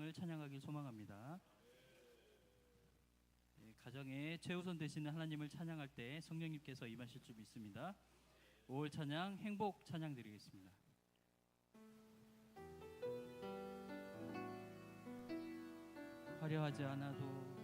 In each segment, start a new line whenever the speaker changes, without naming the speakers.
하나님을 찬양하길 소망합니다. 가정에 최우선 되시는 하나님을 찬양할 때 성령님께서 임하실 줄 믿습니다. 5월 찬양 행복 찬양 드리겠습니다. 화려하지 않아도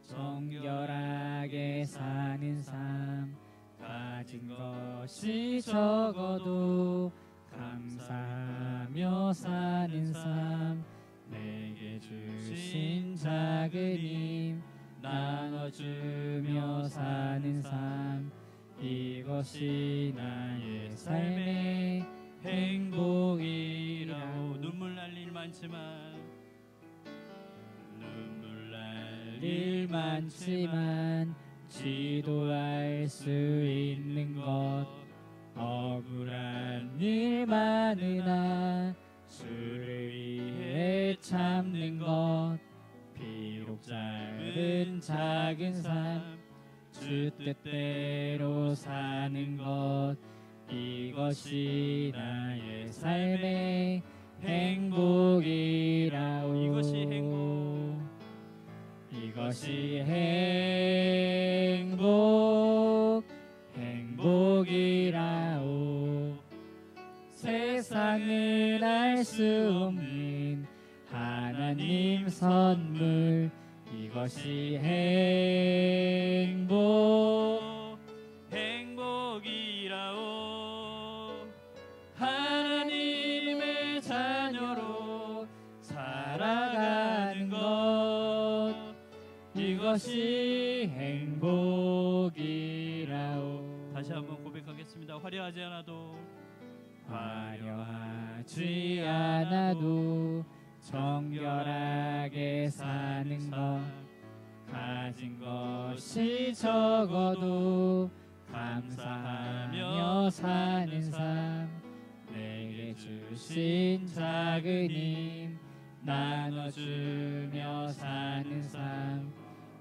정결하게 사는 삶, 가진 것이 적어도 감사하며 사는 삶, 내게 주신 작은 힘 나눠주며 사는 삶, 이것이 나의 삶의 행복이라오.
눈물 날 일 많지만
지도할 수 있는 것, 억울한 일 많으나 주를 위해 참는 것, 비록 짧은 작은 삶 주 뜻대로 사는 것, 이것이 나의 삶의 행복이라오. 이것이 행복이라오. 세상은 알 수 없는 하나님 선물, 이것이 행복이라오. 하나님의 자녀로 살아가는 것, 이것이 행복이라오.
다시 한번 고백하겠습니다. 화려하지
않아도 정결하게 사는 것, 가진 것이 적어도 감사하며 사는 삶, 내게 주신 작은 힘 나눠주며 사는 삶,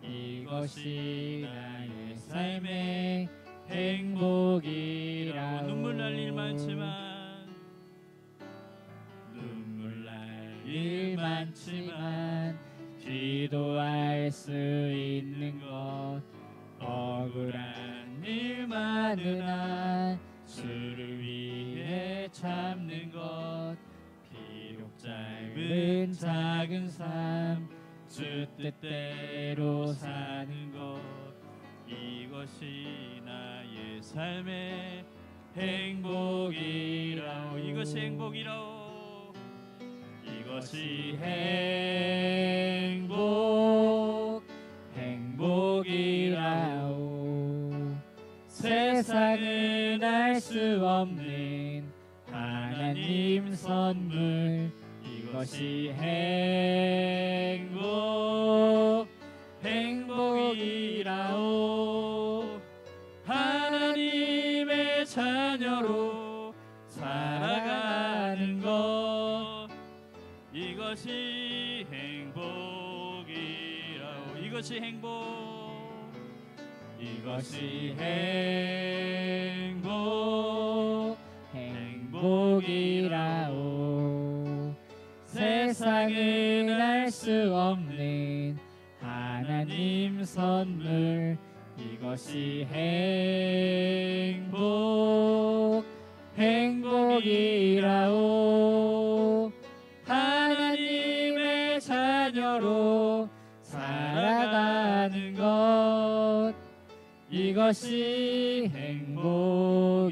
이것이 나의 삶의 행복이라오.
눈물 날 일 많지만
기도할 수 있는 것, 억울한 일 많으나 주를 위해 참는 것, 비록 짧은 작은 삶 주 뜻대로 사는 것,
이것이 나의 삶의 행복이라오. 이것이
행복이라오. 세상은 알 수 없는 하나님 선물, 이것이 행복이라오. 하나님의 자녀로 살아가는 것,
이것이
행복이라오. 세상은 알 수 없는 하나님 선물, 이것이 행복이라오. 하나님의 자녀로 살아가는 것, 이것이 행복이라오.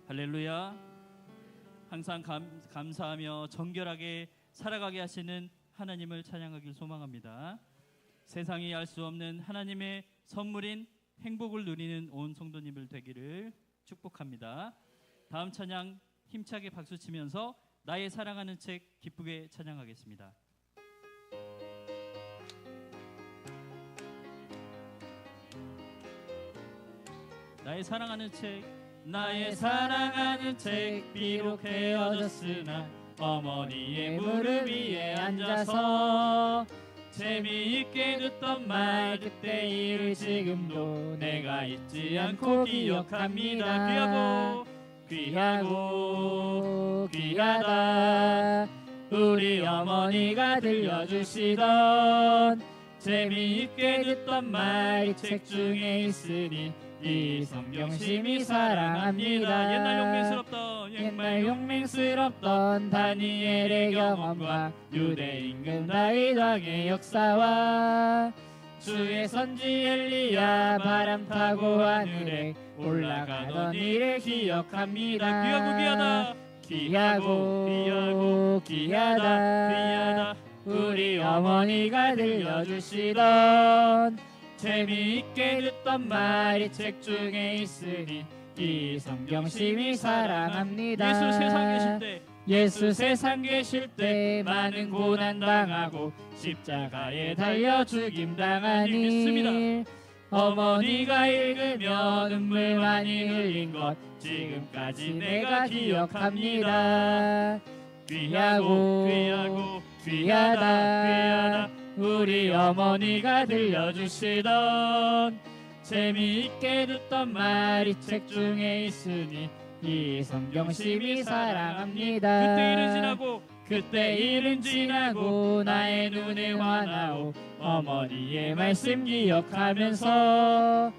할렐루야. 항상 감사하며 정결하게 살아가게 하시는 하나님을 찬양하길 소망합니다. 세상이 알 수 없는 하나님의 선물인 행복을 누리는 온 성도님들 되기를 축복합니다. 다음 찬양 힘차게 박수치면서 나의 사랑하는 책 기쁘게 찬양하겠습니다. 나의 사랑하는 책 비록 헤어졌으나 어머니의 무릎 위에 앉아서 재미있게 듣던 말 그때 일을 지금도 내가 잊지 않고 기억합니다. 귀하고 귀하고 귀하다 우리 어머니가 들려주시던 재미있게 듣던 말이 책 중에 있으니 이 성경 심히 사랑합니다. 옛날 용맹스럽던 다니엘의 경험과 유대 임금 다윗 왕의 역사와 주의 선지 엘리야 바람 타고 하늘에 올라가던 일을 기억합니다. 귀하고 귀하다 우리 어머니가 들려주시던 재미있게 듣던 말이 책 중에 있으니 이 성경 심히 사랑합니다. 예수 세상 계실 때 많은 고난 당하고 십자가에 달려 죽임 당하니 어머니가 읽으며 눈물 많이 흘린 것 지금까지 내가 기억합니다. 귀하고 귀하다 우리 어머니가 들려주시던 재미있게 듣던 말이 책 중에 있으니 이 성경 심히 사랑합니다. 그때 일은 지나고 나의 눈에 환하오 어머니의 말씀 기억하면서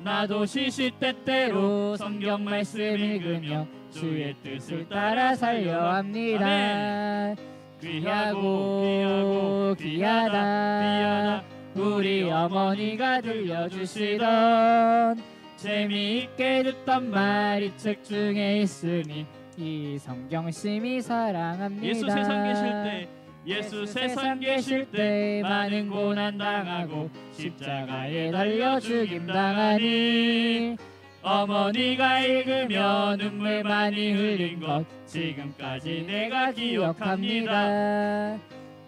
나도 시시때때로 성경 말씀 읽으며 주의 뜻을 따라 살려 합니다. 귀하고 귀하다 우리 어머니가 들려주시던 재미있게 듣던 말이 책 중에 있으니 이 성경 심히 사랑합니다. 예수 세상 계실 때 많은 고난 당하고 십자가에 달려 죽임 당하니 어머니가 읽으며 눈물 많이 흘린 것 지금까지 내가 기억합니다.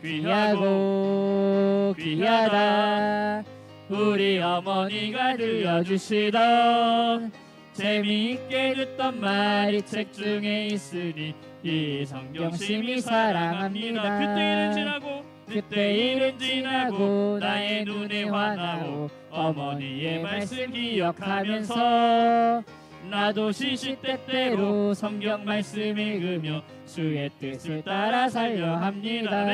귀하고 귀하다 우리 어머니가 들려주시던 재미있게 듣던 말이 책 중에 있으니 이 성경 심히 사랑합니다. 그때 일은 지나고 나의 눈에 환하오 어머니의 말씀 기억하면서 나도 시시때때로 성경 말씀 읽으며 주의 뜻을 따라 살려 합니다.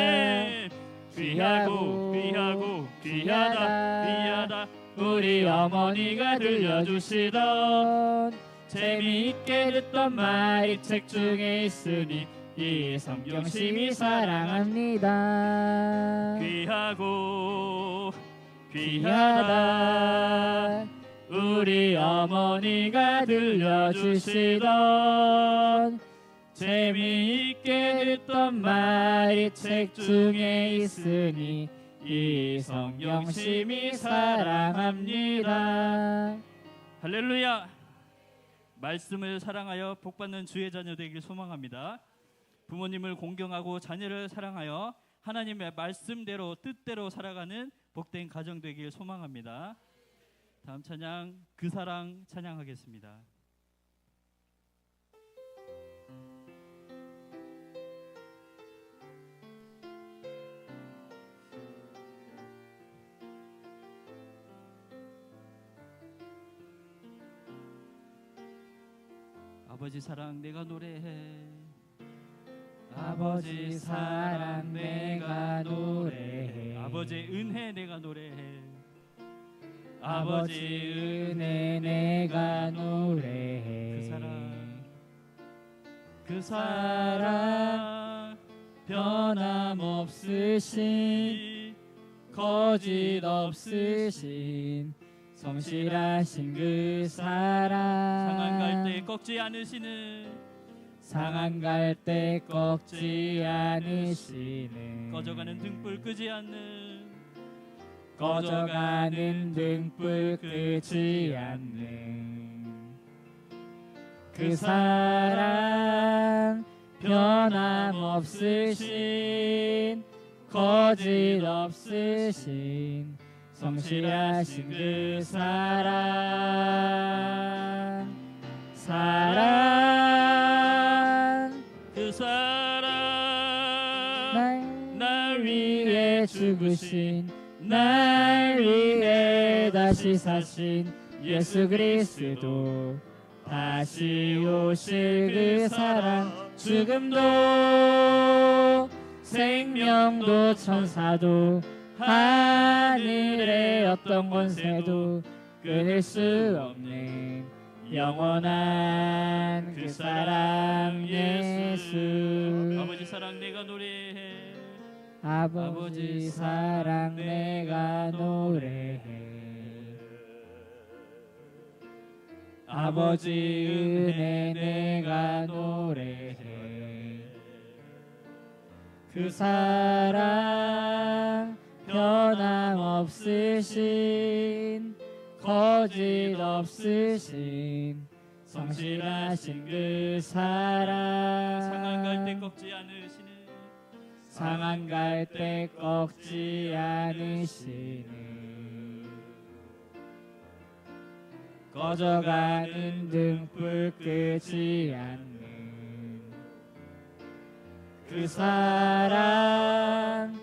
귀하고 귀하다 우리 어머니가 들려주시던 재미있게 듣던 말이 책 중에 있으니 이 성경 심히 사랑합니다. 귀하고 귀하다 우리 어머니가 들려주시던 재미있게 듣던 말이 책 중에 있으니 이 성경 심히 사랑합니다. 할렐루야. 말씀을 사랑하여 복받는 주의 자녀 되길 소망합니다. 부모님을 공경하고 자녀를 사랑하여 하나님의 말씀대로 뜻대로 살아가는 복된 가정 되길 소망합니다. 다음 찬양 그 사랑 찬양하겠습니다. 아버지 사랑 내가 노래해
아버지 사랑 내가 노래해
아버지의 은혜 내가 노래해
아버지 은혜 내가 노래해
그 사랑 변함없으신
거짓 없으신 성실하신 그 사랑
상한 갈 때 꺾지 않으시는
상한 갈 때 꺾지 않으시는
꺼져가는 등불 끄지 않는
꺼져가는 등불 끄지 않는 그 사랑 변함없으신 거짓 없으신 성실하신 그 사랑
그 사랑
날 위해 위해 죽으신 날 위해 다시 사신 예수 그리스도 다시 오실 그 사랑 죽음도 생명도 천사도 하늘의 어떤 권세도 끊을 수 없는 영원한 그 사랑 예수.
아버지 사랑 내가 노래해.
아버지 사랑 내가 노래해. 아버지 은혜 내가 노래해. 그 사랑 변함없으신 거짓 없으신 성실하신 그 사랑
상한 갈 때 꺾지 않으시는
상한 갈 때 꺾지 않으시는 꺼져가는 등불 끄지 않는 그 사랑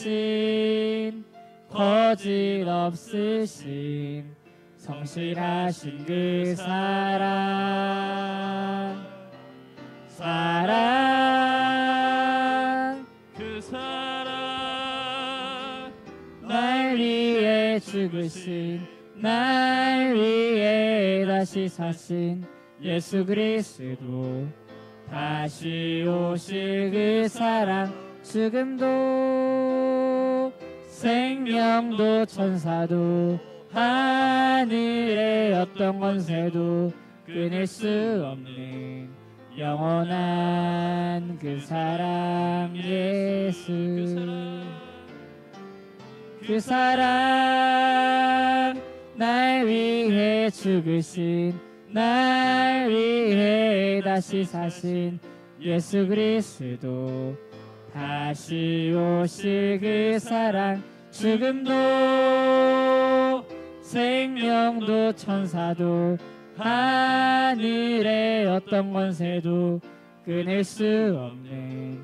변함없으신 거짓 없으신 성실하신 그 사랑
그 사랑
날 위해 죽으신 날 위해 다시 사신 예수 그리스도 다시 오실 그 사랑 죽음도 생명도 천사도 하늘의 어떤 권세도 끊을 수 없는 영원한 그 사랑 예수. 그 사랑 날 위해 죽으신 날 위해 다시 사신 예수 그리스도 다시 오실 그 사랑 죽음도 생명도 천사도 하늘의 어떤 권세도 끊을 수 없는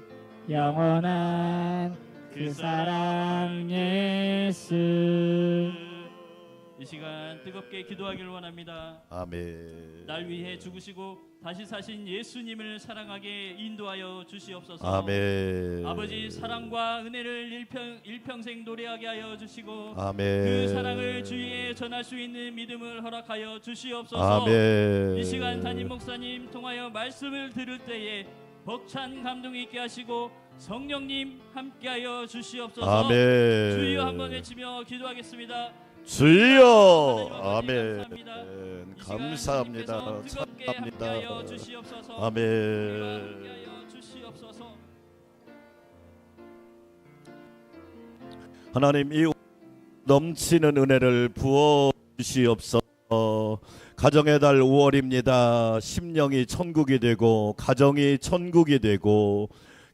영원한 그 사랑 예수.
이 시간 뜨겁게 기도하기를 원합니다.
아멘.
날 위해 죽으시고 다시 사신 예수님을 사랑하게 인도하여 주시옵소서.
아멘.
아버지 사랑과 은혜를 일평생 노래하게 하여 주시고
아멘.
그 사랑을 주위에 전할 수 있는 믿음을 허락하여 주시옵소서.
아멘.
이 시간 담임 목사님 통하여 말씀을 들을 때에 벅찬 감동 있게 하시고 성령님 함께하여 주시옵소서.
아멘.
주여 한번 외치며 기도하겠습니다.
주여.
하나님 아버지
아멘.
감사합니다.
감사합니다.
이 시간 주님께서 뜨겁게 함께하여
감사합니다.
주시옵소서.
아멘.
함께하여 주시옵소서.
하나님 이 넘치는 은혜를 부어 주시옵소서. 가정의 달 5월입니다. 심령이 천국이 되고 가정이 천국이 되고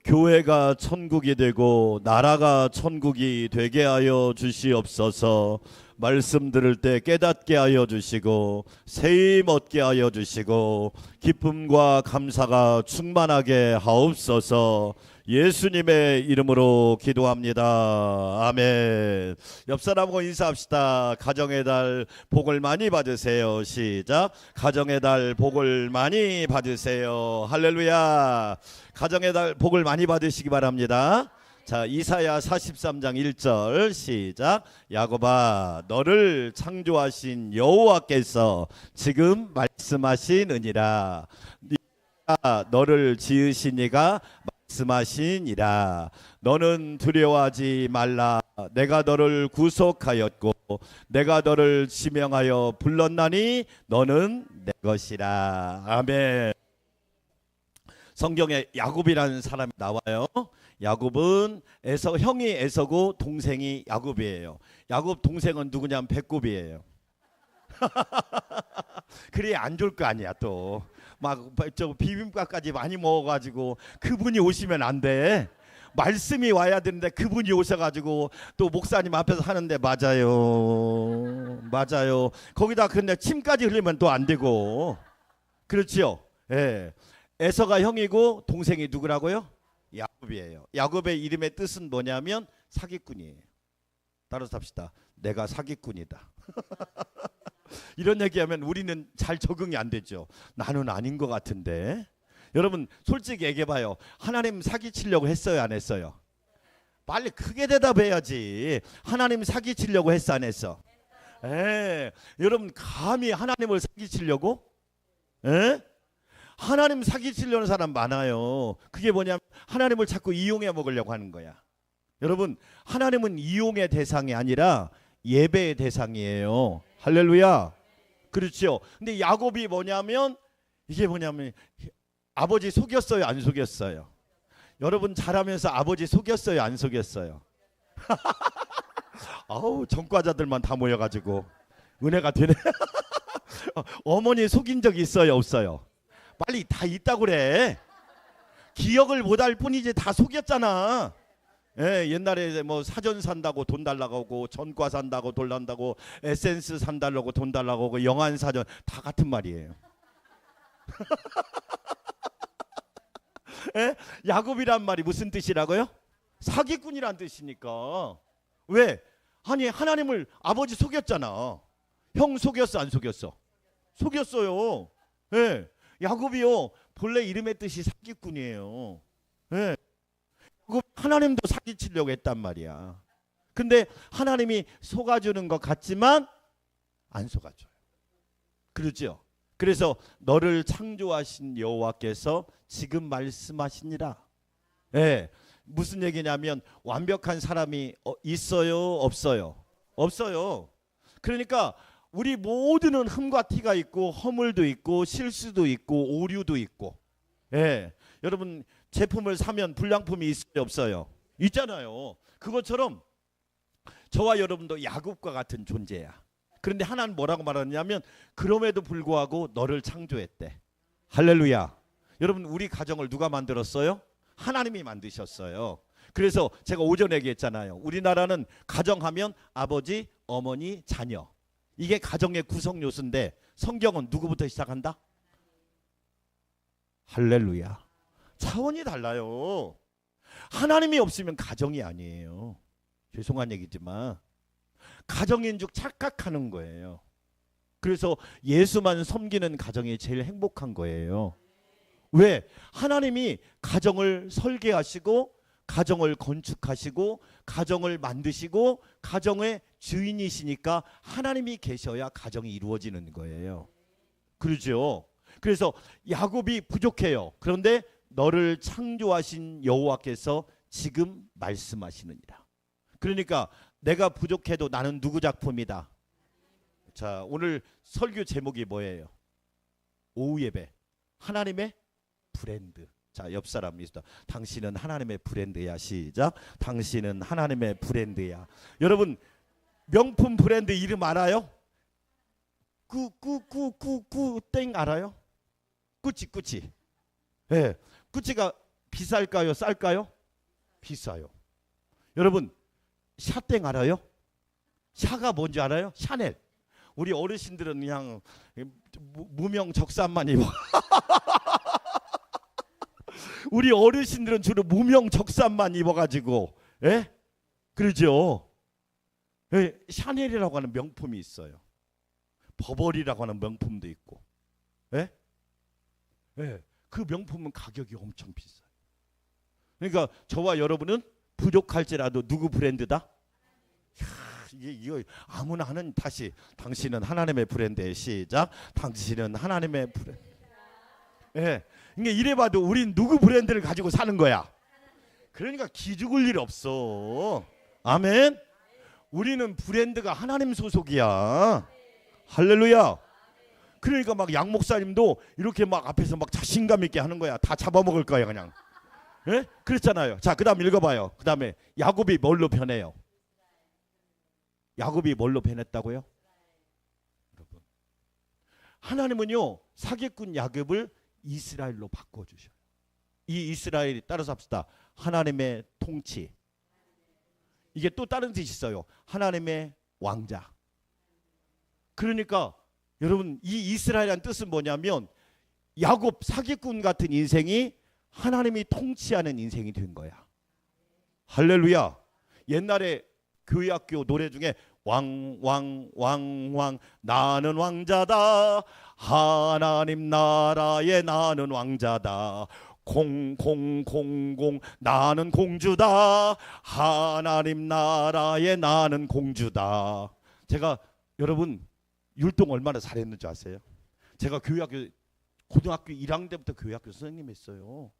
교회가 천국이 되고 나라가 천국이 되게 하여 주시옵소서. 말씀 들을 때 깨닫게 하여 주시고 세임 얻게 하여 주시고 기쁨과 감사가 충만하게 하옵소서. 예수님의 이름으로 기도합니다. 아멘. 옆 사람하고 인사합시다. 가정의 달 복을 많이 받으세요. 시작. 가정의 달 복을 많이 받으세요. 할렐루야. 가정의 달 복을 많이 받으시기 바랍니다. 자, 이사야 43장 1절 시작. 야곱아 너를 창조하신 여호와께서 지금 말씀하시느니라. 너를 지으신 이가 말씀하시니라. 너는 두려워하지 말라. 내가 너를 구속하였고 내가 너를 지명하여 불렀나니 너는 내 것이라. 아멘. 성경에 야곱이라는 사람이 나와요. 야곱은 형이 에서고 동생이 야곱이에요. 야곱 동생은 누구냐면 배꼽이에요. 그래 안 좋을 거 아니야. 또 막 저 비빔밥까지 많이 먹어가지고 그분이 오시면 안 돼. 말씀이 와야 되는데 그분이 오셔가지고 또 목사님 앞에서 하는데 맞아요. 거기다 근데 침까지 흘리면 또 안 되고. 그렇지요. 예. 에서가 형이고 동생이 누구라고요? 야곱이에요. 야곱의 이름의 뜻은 뭐냐면 사기꾼이에요. 따라서 합시다. 내가 사기꾼이다. 이런 얘기하면 우리는 잘 적응이 안 되죠. 나는 아닌 것 같은데. 여러분 솔직히 얘기해봐요. 하나님 사기치려고 했어요, 안 했어요? 빨리 크게 대답해야지. 하나님 사기치려고 했어, 안 했어? 여러분 감히 하나님을 사기치려고? 하나님 사기치려는 사람 많아요. 그게 뭐냐면 하나님을 자꾸 이용해 먹으려고 하는 거야. 여러분 하나님은 이용의 대상이 아니라 예배의 대상이에요. 할렐루야. 그렇죠. 근데 야곱이 뭐냐면 이게 뭐냐면 아버지 속였어요, 안 속였어요? 여러분 잘하면서 아버지 속였어요, 안 속였어요? 아우 전과자들만 다 모여가지고 은혜가 되네. 어머니 속인 적 있어요, 없어요? 빨리 다 있다고 그래. 기억을 못할 뿐이지 다 속였잖아. 옛날에 뭐 사전 산다고 돈 달라고 하고 전과 산다고 돈 달라고 에센스 산다고 돈 달라고 하고 영안 사전 다 같은 말이에요. 야곱이란 말이 무슨 뜻이라고요? 사기꾼이란 뜻이니까. 왜? 아니 하나님을 아버지 속였잖아. 형 속였어, 안 속였어? 속였어요. 야곱이요 본래 이름의 뜻이 사기꾼이에요. 하나님도 사기치려고 했단 말이야. 근데 하나님이 속아주는 것 같지만 안 속아줘요. 그렇죠? 그래서 너를 창조하신 여호와께서 지금 말씀하시니라. 무슨 얘기냐면 완벽한 사람이 있어요, 없어요? 없어요. 그러니까 우리 모두는 흠과 티가 있고 허물도 있고 실수도 있고 오류도 있고. 여러분 제품을 사면 불량품이 있어요, 없어요? 있잖아요. 그것처럼 저와 여러분도 야곱과 같은 존재야. 그런데 하나는 뭐라고 말하냐면 그럼에도 불구하고 너를 창조했대. 할렐루야. 여러분 우리 가정을 누가 만들었어요? 하나님이 만드셨어요. 그래서 제가 오전에 얘기했잖아요. 우리나라는 가정하면 아버지, 어머니, 자녀. 이게 가정의 구성 요소인데 성경은 누구부터 시작한다? 할렐루야. 차원이 달라요. 하나님이 없으면 가정이 아니에요. 죄송한 얘기지만 가정인 줄 착각하는 거예요. 그래서 예수만 섬기는 가정이 제일 행복한 거예요. 왜? 하나님이 가정을 설계하시고 가정을 건축하시고 가정을 만드시고 가정의 주인이시니까 하나님이 계셔야 가정이 이루어지는 거예요. 그렇죠? 그래서 야곱이 부족해요. 그런데 너를 창조하신 여호와께서 지금 말씀하시느니라. 그러니까 내가 부족해도 나는 누구 작품이다. 자, 오늘 설교 제목이 뭐예요? 오후 예배. 하나님의 브랜드. 자, 옆 사람 있다. 당신은 하나님의 브랜드야. 시작. 당신은 하나님의 브랜드야. 여러분 명품 브랜드 이름 알아요? 꾸꾸꾸꾸꾸 땡 알아요? 꾸치. 꾸치가 비쌀까요? 쌀까요? 비싸요. 여러분 샤땡 알아요? 샤가 뭔지 알아요? 샤넬. 우리 어르신들은 그냥 무명 적삼만 입어. 우리 어르신들은 주로 무명 적삼만 입어가지고, 그러죠. 샤넬이라고 하는 명품이 있어요. 버버리라고 하는 명품도 있고, 그 명품은 가격이 엄청 비싸요. 그러니까 저와 여러분은 부족할지라도 누구 브랜드다? 이거 아무나 하는 다시 당신은 하나님의 브랜드의 시작. 당신은 하나님의 브랜드. 그러니까 이래봐도 우린 누구 브랜드를 가지고 사는 거야. 그러니까 기죽을 일 없어. 아멘. 우리는 브랜드가 하나님 소속이야. 할렐루야. 그러니까 막 양 목사님도 이렇게 막 앞에서 막 자신감 있게 하는 거야. 다 잡아먹을 거야 그냥. 그렇잖아요. 자, 그다음 읽어봐요. 그다음에 야곱이 뭘로 변해요? 야곱이 뭘로 변했다고요? 여러분, 하나님은요 사기꾼 야곱을 이스라엘로 바꿔주셔요. 이 이스라엘이 따라서 합시다. 하나님의 통치. 이게 또 다른 뜻이 있어요. 하나님의 왕자. 그러니까 여러분 이 이스라엘이라는 뜻은 뭐냐면 야곱 사기꾼 같은 인생이 하나님이 통치하는 인생이 된 거야. 할렐루야. 옛날에 교회 학교 노래 중에 왕 나는 왕자다. 하나님 나라에 나는 왕자다. 공공공공 나는 공주다. 하나님 나라에 나는 공주다. 제가 여러분 율동 얼마나 잘했는 줄 아세요? 제가 교회학교 고등학교 1학년 때부터 교회학교 선생님 했어요.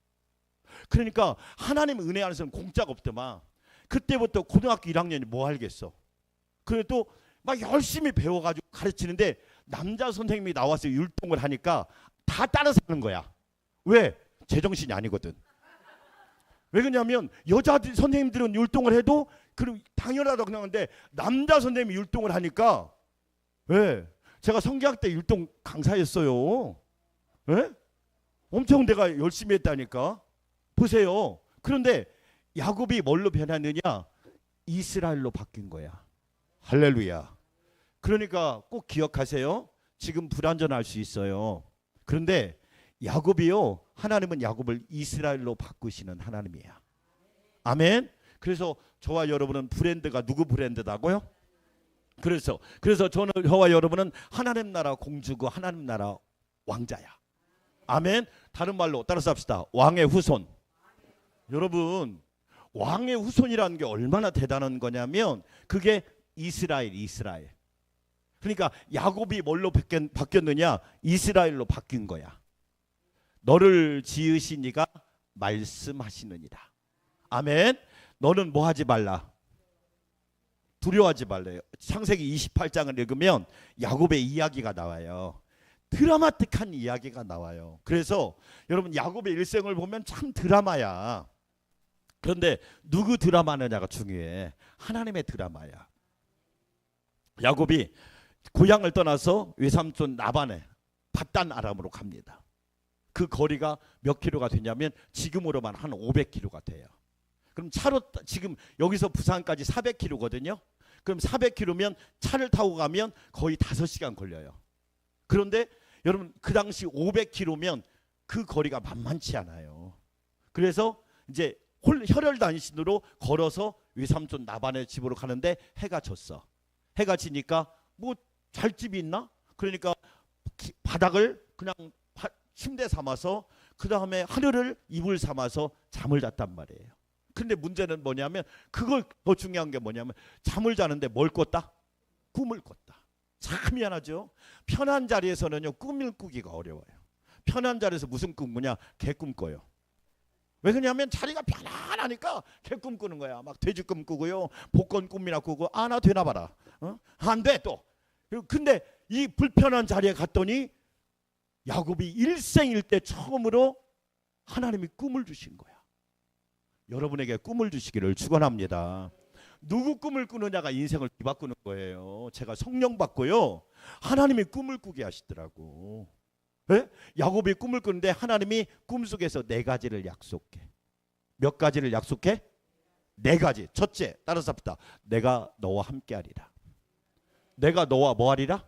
그러니까 하나님 은혜 안에서는 공짜가 없더만. 그때부터 고등학교 1학년이 뭐 알겠어. 그래도 막 열심히 배워가지고 가르치는데 남자 선생님이 나와서 율동을 하니까 다 따라서 하는 거야. 왜? 제정신이 아니거든. 왜 그러냐면 여자 선생님들은 율동을 해도 그럼 당연하다고 생각하는데 남자 선생님이 율동을 하니까 왜? 제가 성경학 때 율동 강사였어요. 왜? 엄청 내가 열심히 했다니까. 보세요. 그런데 야곱이 뭘로 변했느냐? 이스라엘로 바뀐 거야. 할렐루야. 그러니까 꼭 기억하세요. 지금 불완전할 수 있어요. 그런데 야곱이요, 하나님은 야곱을 이스라엘로 바꾸시는 하나님이야. 아멘. 그래서 저와 여러분은 브랜드가 누구 브랜드다고요? 그래서 저와 여러분은 하나님 나라 공주고 하나님 나라 왕자야. 아멘. 다른 말로 따라서 합시다. 왕의 후손. 여러분, 왕의 후손이라는 게 얼마나 대단한 거냐면 그게 이스라엘. 그러니까 야곱이 뭘로 바뀌었느냐? 이스라엘로 바뀐 거야. 너를 지으신 이가 말씀하시느니라. 아멘. 너는 뭐 하지 말라? 두려워하지 말래요. 창세기 28장을 읽으면 야곱의 이야기가 나와요. 드라마틱한 이야기가 나와요. 그래서 여러분 야곱의 일생을 보면 참 드라마야. 그런데 누구 드라마느냐가 중요해. 하나님의 드라마야. 야곱이 고향을 떠나서 외삼촌 라반의 밧단 아람으로 갑니다. 그 거리가 몇 킬로가 되냐면 지금으로만 한 500킬로가 돼요. 그럼 차로 지금 여기서 부산까지 400킬로거든요. 그럼 400킬로면 차를 타고 가면 거의 5시간 걸려요. 그런데 여러분 그 당시 500킬로면 그 거리가 만만치 않아요. 그래서 이제 혈혈단신으로 걸어서 외삼촌 나반의 집으로 가는데 해가 졌어. 해가 지니까 뭐 잘 집이 있나? 그러니까 바닥을 그냥 침대 삼아서 그 다음에 하늘을 이불 삼아서 잠을 잤단 말이에요. 근데 문제는 뭐냐면 그걸 더 중요한 게 뭐냐면 잠을 자는데 뭘 꿨다? 꿈을 꿨다. 참 미안하죠. 편한 자리에서는요 꿈을 꾸기가 어려워요. 편한 자리에서 무슨 꿈 꾸냐? 개꿈 꿔요. 왜 그러냐면 자리가 편안하니까 개꿈 꾸는 거야. 막 돼지 꿈 꾸고요, 복권 꿈이나 꾸고. 아, 나 되나 봐라. 안 돼 또. 근데 이 불편한 자리에 갔더니 야곱이 일생일 때 처음으로 하나님이 꿈을 주신 거야. 여러분에게 꿈을 주시기를 축원합니다. 누구 꿈을 꾸느냐가 인생을 뒤바꾸는 거예요. 제가 성령 받고요, 하나님이 꿈을 꾸게 하시더라고. 네? 야곱이 꿈을 꾸는데 하나님이 꿈속에서 4가지를 약속해. 몇 가지를 약속해? 4가지. 첫째, 따라서 합시다. 내가 너와 함께하리라. 내가 너와 뭐하리라?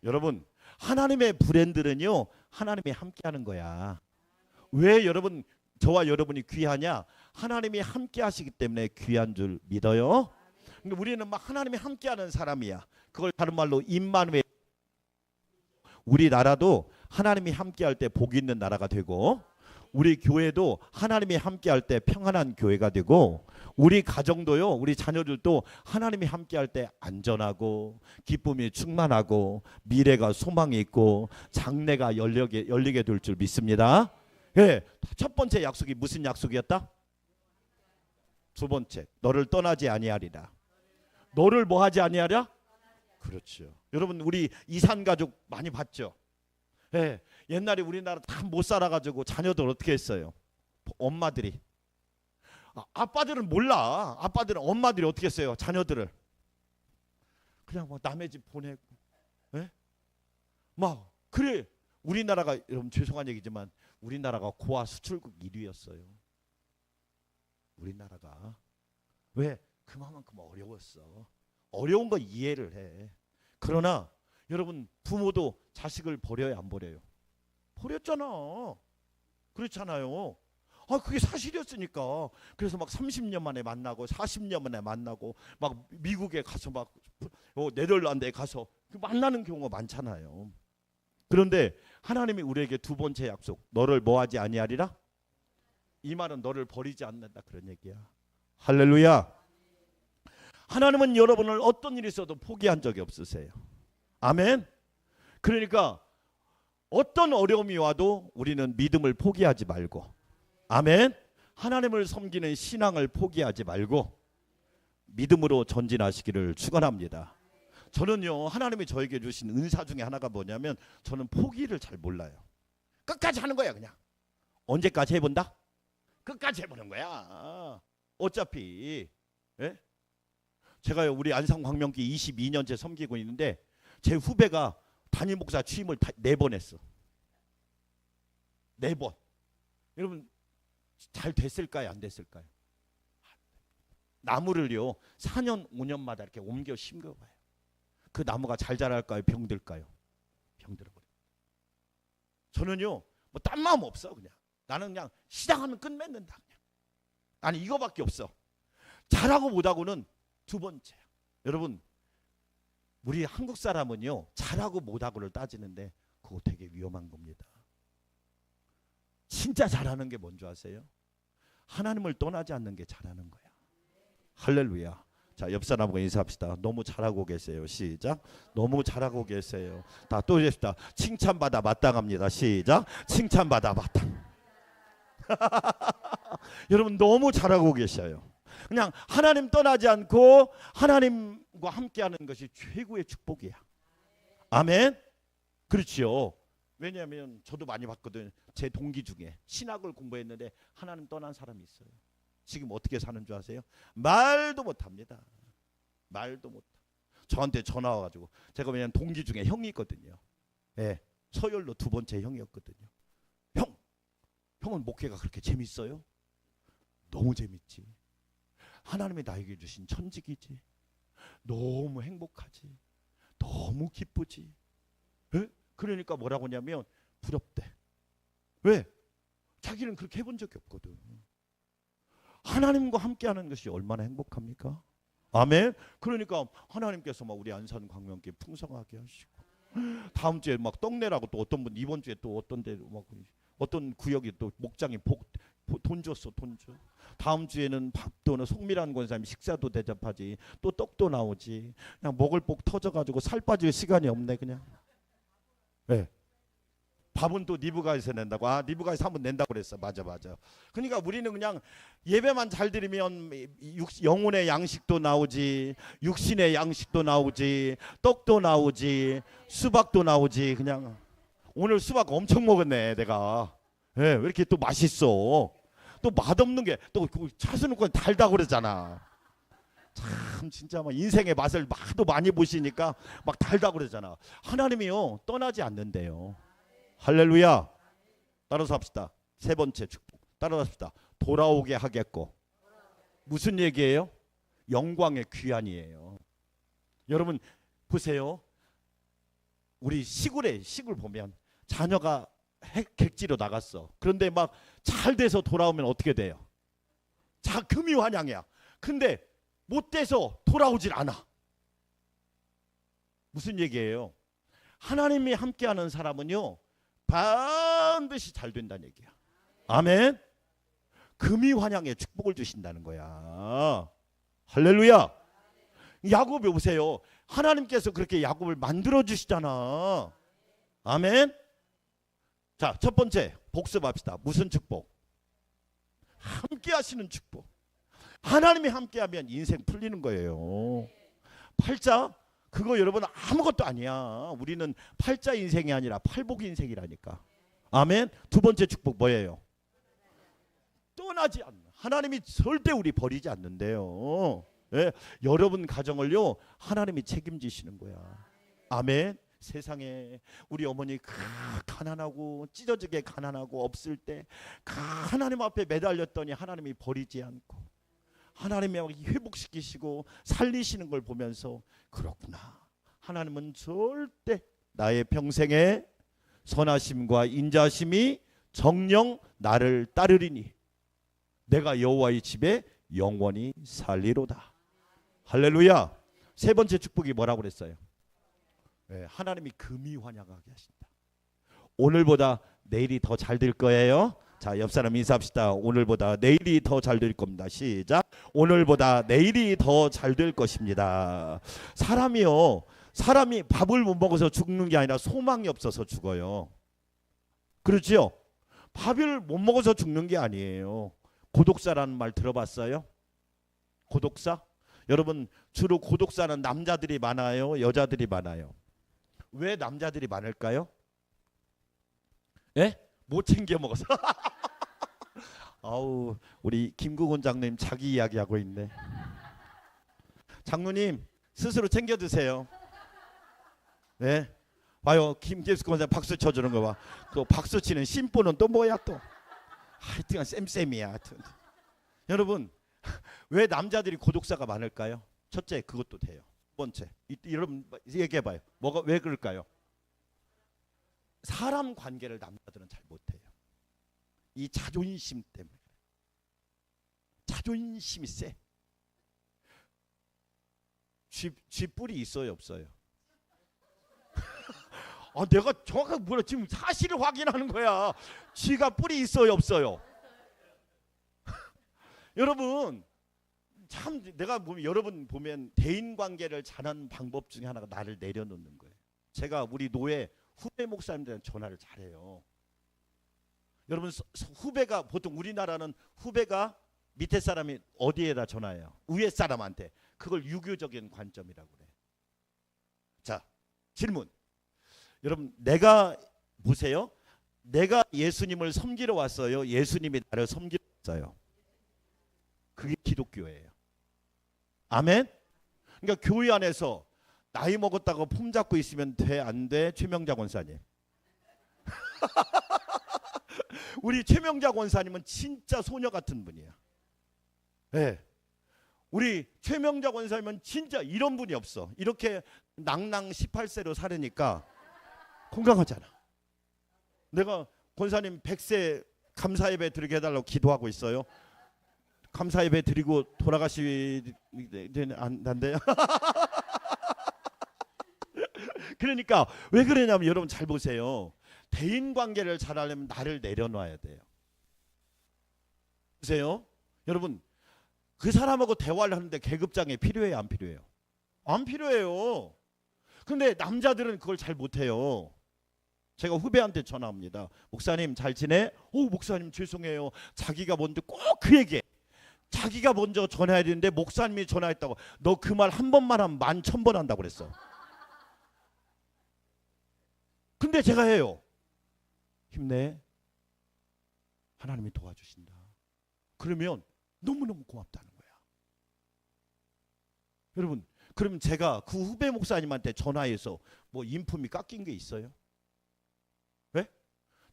여러분, 하나님의 브랜드는요 하나님이 함께하는 거야. 왜 여러분 저와 여러분이 귀하냐? 하나님이 함께하시기 때문에 귀한 줄 믿어요. 근데 우리는 막 하나님이 함께하는 사람이야. 그걸 다른 말로 임마누엘. 우리나라도 하나님이 함께할 때 복이 있는 나라가 되고, 우리 교회도 하나님이 함께할 때 평안한 교회가 되고, 우리 가정도요, 우리 자녀들도 하나님이 함께할 때 안전하고 기쁨이 충만하고 미래가 소망이 있고 장래가 열리게 될 줄 믿습니다. 예, 첫 번째 약속이 무슨 약속이었다? 두 번째, 너를 떠나지 아니하리라. 너를 뭐 하지 아니하랴? 그렇죠. 여러분 우리 이산 가족 많이 봤죠? 예, 옛날에 우리나라 다 못 살아가지고 자녀들 어떻게 했어요? 엄마들이. 아빠들은 몰라. 아빠들은, 엄마들이 어떻게 했어요? 자녀들을 그냥 뭐 남의 집 보내고, 예? 막 그래. 우리나라가, 여러분 죄송한 얘기지만 우리나라가 고아 수출국 1위였어요. 우리나라가. 왜? 그만큼 어려웠어. 어려운 거 이해를 해. 그러나 여러분 부모도 자식을 버려요, 안 버려요? 버렸잖아. 그렇잖아요. 그게 사실이었으니까. 그래서 막 30년 만에 만나고 40년 만에 만나고 막 미국에 가서 막 네덜란드에 가서 만나는 경우가 많잖아요. 그런데 하나님이 우리에게 두 번째 약속, 너를 뭐하지 아니하리라. 이 말은 너를 버리지 않는다 그런 얘기야. 할렐루야. 하나님은 여러분을 어떤 일이 있어도 포기한 적이 없으세요. 아멘. 그러니까 어떤 어려움이 와도 우리는 믿음을 포기하지 말고, 아멘, 하나님을 섬기는 신앙을 포기하지 말고 믿음으로 전진하시기를 축원합니다. 저는요, 하나님이 저에게 주신 은사 중에 하나가 뭐냐면 저는 포기를 잘 몰라요. 끝까지 하는 거야. 그냥 언제까지 해본다? 끝까지 해보는 거야. 어차피 제가요, 우리 안산 광명교회 22년째 섬기고 있는데 제 후배가 담임 목사 취임을 4번 했어. 4번. 여러분 잘 됐을까요? 안 됐을까요? 나무를요 4년 5년마다 이렇게 옮겨 심겨봐요. 그 나무가 잘 자랄까요? 병들까요? 병들어버려. 저는요 뭐 딴 마음 없어. 그냥 나는 그냥 시작하면 끝맺는다. 그냥. 아니 이거밖에 없어. 잘하고 못하고는 두 번째. 여러분 우리 한국 사람은요 잘하고 못하고를 따지는데 그거 되게 위험한 겁니다. 진짜 잘하는 게 뭔지 아세요? 하나님을 떠나지 않는 게 잘하는 거야. 할렐루야. 자, 옆 사람하고 인사합시다. 너무 잘하고 계세요. 시작. 너무 잘하고 계세요. 다 또 해봅시다. 칭찬받아 마땅합니다. 시작. 칭찬받아 마땅. 여러분 너무 잘하고 계셔요. 그냥 하나님 떠나지 않고 하나님과 함께하는 것이 최고의 축복이야. 아멘. 그렇지요. 왜냐하면 저도 많이 봤거든요. 제 동기 중에 신학을 공부했는데 하나님 떠난 사람이 있어요. 지금 어떻게 사는 줄 아세요? 말도 못합니다. 말도 못해. 저한테 전화 와가지고 제가 왜냐면 동기 중에 형이 있거든요. 예, 서열로 2번째 형이었거든요. 형은 목회가 그렇게 재밌어요? 너무 재밌지. 하나님이 나에게 주신 천직이지. 너무 행복하지. 너무 기쁘지. 예? 그러니까 뭐라고 하냐면 부럽대. 왜? 자기는 그렇게 해본 적이 없거든. 하나님과 함께하는 것이 얼마나 행복합니까? 아멘. 그러니까 하나님께서 막 우리 안산 광명교회 풍성하게 하시고 다음 주에 막 떡내라고 또 어떤 분 이번 주에 또 어떤 데 막 어떤 구역이 또 목장이 돈 줬어. 돈 줘. 다음 주에는 밥도 송미란 권사님 식사도 대접하지. 또 떡도 나오지. 그냥 먹을 복 터져가지고 살 빠질 시간이 없네 그냥. 네. 밥은 또 니브가에서 낸다고. 니브가에서 한번 낸다고 그랬어. 맞아. 그러니까 우리는 그냥 예배만 잘 드리면 영혼의 양식도 나오지, 육신의 양식도 나오지, 떡도 나오지, 수박도 나오지. 그냥 오늘 수박 엄청 먹었네 내가. 왜 이렇게 또 맛있어? 또 맛없는 게 또 차수는권 달다고 그러잖아. 참 진짜 막 인생의 맛을 하도 많이 보시니까 막 달다고 그러잖아. 하나님이요 떠나지 않는데요. 할렐루야. 따라서 합시다. 3번째 축복. 따라서 합시다. 돌아오게 하겠고. 무슨 얘기예요? 영광의 귀환이에요. 여러분 보세요. 우리 시골 보면 자녀가 객지로 나갔어. 그런데 막 잘 돼서 돌아오면 어떻게 돼요? 자, 금이 환영이야. 근데 못 돼서 돌아오질 않아. 무슨 얘기예요? 하나님이 함께하는 사람은요 반드시 잘 된다는 얘기야. 아멘. 금이 환영의 축복을 주신다는 거야. 할렐루야. 야곱이 보세요. 하나님께서 그렇게 야곱을 만들어 주시잖아. 아멘. 자, 첫 번째 복습합시다. 무슨 축복? 함께 하시는 축복. 하나님이 함께하면 인생 풀리는 거예요. 팔자 그거 여러분 아무것도 아니야. 우리는 팔자 인생이 아니라 팔복 인생이라니까. 아멘. 2번째 축복 뭐예요? 떠나지 않는. 하나님이 절대 우리 버리지 않는데요. 예? 여러분 가정을요 하나님이 책임지시는 거야. 아멘. 세상에 우리 어머니 가난하고 찢어지게 가난하고 없을 때 하나님 앞에 매달렸더니 하나님이 버리지 않고 하나님이 회복시키시고 살리시는 걸 보면서 그렇구나. 하나님은 절대 나의 평생에 선하심과 인자심이 정녕 나를 따르리니 내가 여호와의 집에 영원히 살리로다. 할렐루야. 세 번째 축복이 뭐라고 그랬어요? 네, 하나님이 금이 환영하게 하신다. 오늘보다 내일이 더 잘 될 거예요. 자, 옆 사람 인사합시다. 오늘보다 내일이 더 잘 될 겁니다. 시작. 오늘보다 내일이 더 잘 될 것입니다. 사람이 밥을 못 먹어서 죽는 게 아니라 소망이 없어서 죽어요. 그렇지요? 밥을 못 먹어서 죽는 게 아니에요. 고독사라는 말 들어봤어요? 고독사? 여러분, 주로 고독사는 남자들이 많아요, 여자들이 많아요? 왜 남자들이 많을까요? 예? 못 챙겨 먹어서. 아우, 우리 김국원 장로님 자기 이야기하고 있네. 장로님 스스로 챙겨 드세요. 네, 봐요. 김재수 권사 박수 쳐주는 거 봐. 또 박수 치는 심보는 또 뭐야 또. 하여튼 쌤쌤이야. 하여튼. 여러분, 왜 남자들이 고독사가 많을까요? 첫째, 그것도 돼요. 두 번째, 여러분 얘기해봐요. 뭐가 왜 그럴까요? 사람 관계를 남자들은 잘 못해요. 이 자존심 때문에. 자존심이 세. 쥐 뿔이 있어요, 없어요? 아, 내가 정확하게 뭐라 지금 사실을 확인하는 거야. 쥐가 뿔이 있어요, 없어요? 여러분, 참 내가 보면, 여러분 보면 대인 관계를 잘하는 방법 중에 하나가 나를 내려놓는 거예요. 제가 우리 노예 후배 목사님들한테 전화를 잘해요. 여러분, 후배가 보통 우리나라는 후배가 밑에 사람이 어디에다 전화해요? 위에 사람한테. 그걸 유교적인 관점이라고 그래. 자, 질문. 여러분, 내가 보세요. 내가 예수님을 섬기러 왔어요, 예수님이 나를 섬기러 왔어요? 그게 기독교예요. 아멘. 그러니까 교회 안에서 나이 먹었다고 폼 잡고 있으면 돼, 안 돼? 최명자 권사님. 우리 최명자 권사님은 진짜 소녀 같은 분이야. 네. 우리 최명자 권사님은 진짜 이런 분이 없어. 이렇게 낭낭 18세로 살으니까 건강하잖아. 내가 권사님 100세 감사예배 드리게 해달라고 기도하고 있어요. 감사예배 드리고 돌아가시는 안 돼요? 그러니까 왜 그러냐면, 여러분 잘 보세요. 대인관계를 잘하려면 나를 내려놔야 돼요. 보세요. 여러분, 그 사람하고 대화를 하는데 계급장애 필요해요, 안 필요해요? 안 필요해요. 근데 남자들은 그걸 잘 못해요. 제가 후배한테 전화합니다. 목사님 잘 지내? 오, 목사님 죄송해요. 자기가 먼저 꼭 그 얘기해. 자기가 먼저 전화해야 되는데 목사님이 전화했다고. 너 그 말 한 번만 하면 11,000번 한다고 그랬어. 근데 제가 해요. 힘내. 하나님이 도와주신다. 그러면 너무너무 고맙다는 거야. 여러분, 그럼 제가 그 후배 목사님한테 전화해서 뭐 인품이 깎인 게 있어요? 왜?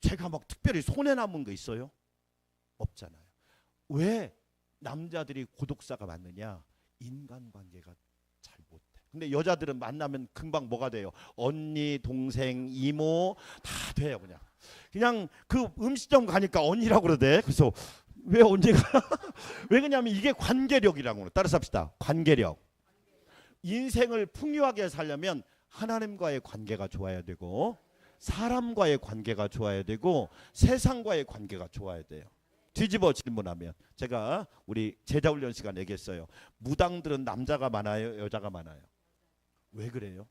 제가 막 특별히 손해 남은 거 있어요? 없잖아요. 왜 남자들이 고독사가 많느냐? 인간관계가 잘 못해. 근데 여자들은 만나면 금방 뭐가 돼요? 언니, 동생, 이모 다 돼요. 그냥 그 음식점 가니까 언니라고 그러대. 그래서 왜 언제가 왜 그러냐면 이게 관계력이라고 그래. 따라서 합시다. 관계력. 인생을 풍요하게 살려면 하나님과의 관계가 좋아야 되고, 사람과의 관계가 좋아야 되고, 세상과의 관계가 좋아야 돼요. 뒤집어 질문하면, 제가 우리 제자훈련 시간 얘기했어요. 무당들은 남자가 많아요, 여자가 많아요? 왜 그래요?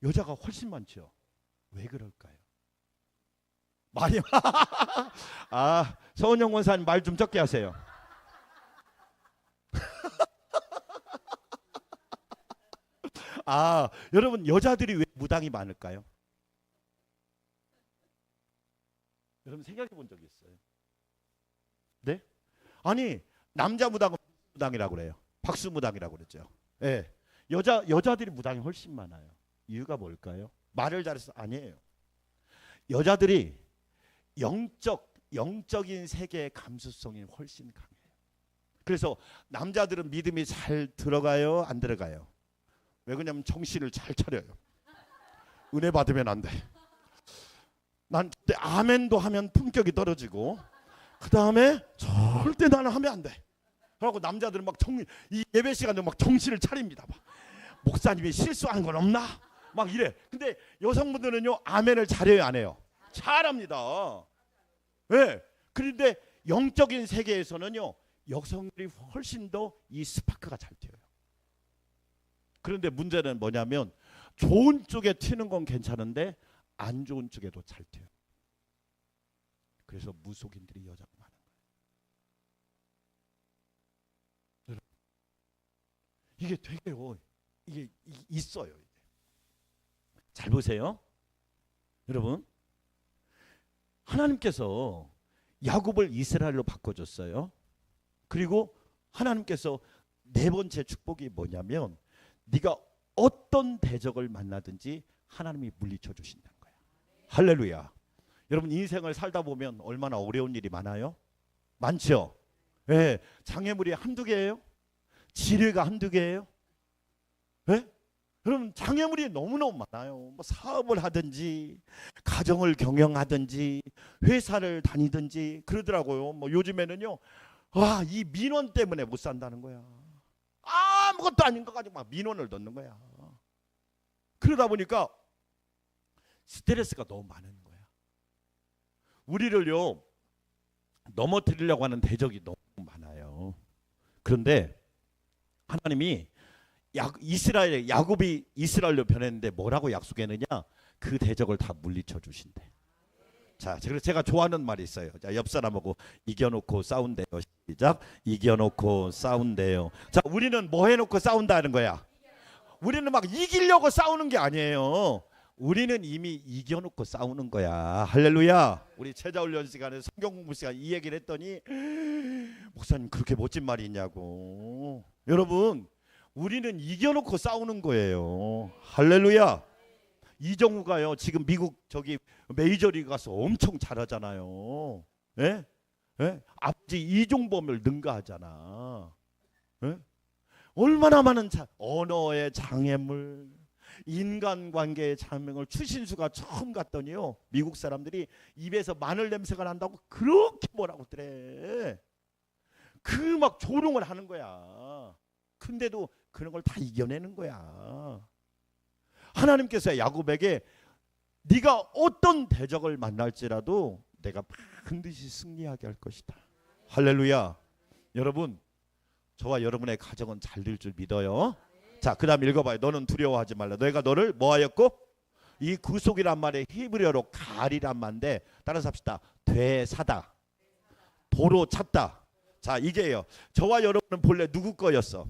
여자가 훨씬 많죠. 왜 그럴까요? 말이 아, 서은영 원사님 말 좀 적게 하세요. 아, 여러분, 여자들이 왜 무당이 많을까요? 여러분 생각해 본 적이 있어요? 네? 아니, 남자 무당은 무당이라고 그래요. 박수 무당이라고 그랬죠. 네. 여자들이 무당이 훨씬 많아요. 이유가 뭘까요? 말을 잘해서 아니에요. 여자들이 영적인 세계의 감수성이 훨씬 강해요. 그래서 남자들은 믿음이 잘 들어가요, 안 들어가요? 왜 그러냐면 정신을 잘 차려요. 은혜 받으면 안 돼. 난 그때 아멘도 하면 품격이 떨어지고, 그 다음에 절대 나는 하면 안 돼. 그러고 남자들은 막 이 예배 시간에 막 정신을 차립니다. 막 목사님이 실수한 건 없나? 막 이래. 근데 여성분들은요 아멘을 잘해요 안 해요? 잘합니다. 네. 그런데 영적인 세계에서는요 여성들이 훨씬 더 이 스파크가 잘 튀어요. 그런데 문제는 뭐냐면 좋은 쪽에 튀는 건 괜찮은데 안 좋은 쪽에도 잘 튀어요. 그래서 무속인들이 여자가 많은 거예요. 이게 되게요. 이게 있어요. 잘 보세요. 여러분, 하나님께서 야곱을 이스라엘로 바꿔줬어요. 그리고 하나님께서 네 번째 축복이 뭐냐면 네가 어떤 대적을 만나든지 하나님이 물리쳐 주신다는 거야. 할렐루야. 여러분 인생을 살다 보면 얼마나 어려운 일이 많아요? 많죠. 예, 장애물이 한두 개예요? 지뢰가 한두 개예요? 예? 여러분 장애물이 너무너무 많아요. 뭐 사업을 하든지 가정을 경영하든지 회사를 다니든지 그러더라고요. 뭐 요즘에는요. 와, 이 민원 때문에 못 산다는 거야. 아무것도 아닌 거 가지고 막 민원을 넣는 거야. 그러다 보니까 스트레스가 너무 많은 거야. 우리를요 넘어뜨리려고 하는 대적이 너무 많아요. 그런데 하나님이 야곱이 이스라엘로 변했는데 뭐라고 약속했느냐? 그 대적을 다 물리쳐 주신대. 자, 그래서 제가 좋아하는 말이 있어요. 자, 옆 사람하고 이겨놓고 싸운대요. 시작. 이겨놓고 싸운대요. 자, 우리는 뭐 해놓고 싸운다는 거야? 우리는 막 이기려고 싸우는 게 아니에요. 우리는 이미 이겨놓고 싸우는 거야. 할렐루야. 우리 제자훈련 시간에 성경 공부 시간 이 얘기를 했더니 목사님 그렇게 멋진 말이 있냐고. 여러분 우리는 이겨놓고 싸우는 거예요. 할렐루야. 이정우가요 지금 미국 저기 메이저리그 가서 엄청 잘하잖아요. 예? 예? 아버지 이종범을 능가하잖아. 예? 얼마나 많은 언어의 장애물, 인간관계의 장애물. 추신수가 처음 갔더니요 미국 사람들이 입에서 마늘 냄새가 난다고 그렇게 뭐라고 그래. 그 막 조롱을 하는 거야. 근데도 그런 걸 다 이겨내는 거야. 하나님께서 야곱에게 네가 어떤 대적을 만날지라도 내가 반드시 승리하게 할 것이다. 할렐루야. 여러분 저와 여러분의 가정은 잘 될 줄 믿어요. 자, 그 다음 읽어봐요. 너는 두려워하지 말라. 내가 너를 뭐하였고? 이 구속이란 말에 히브리어로 갈이란 말인데 따라서 합시다. 되사다. 도로 찾다. 자, 이게요. 저와 여러분은 본래 누구 거였어?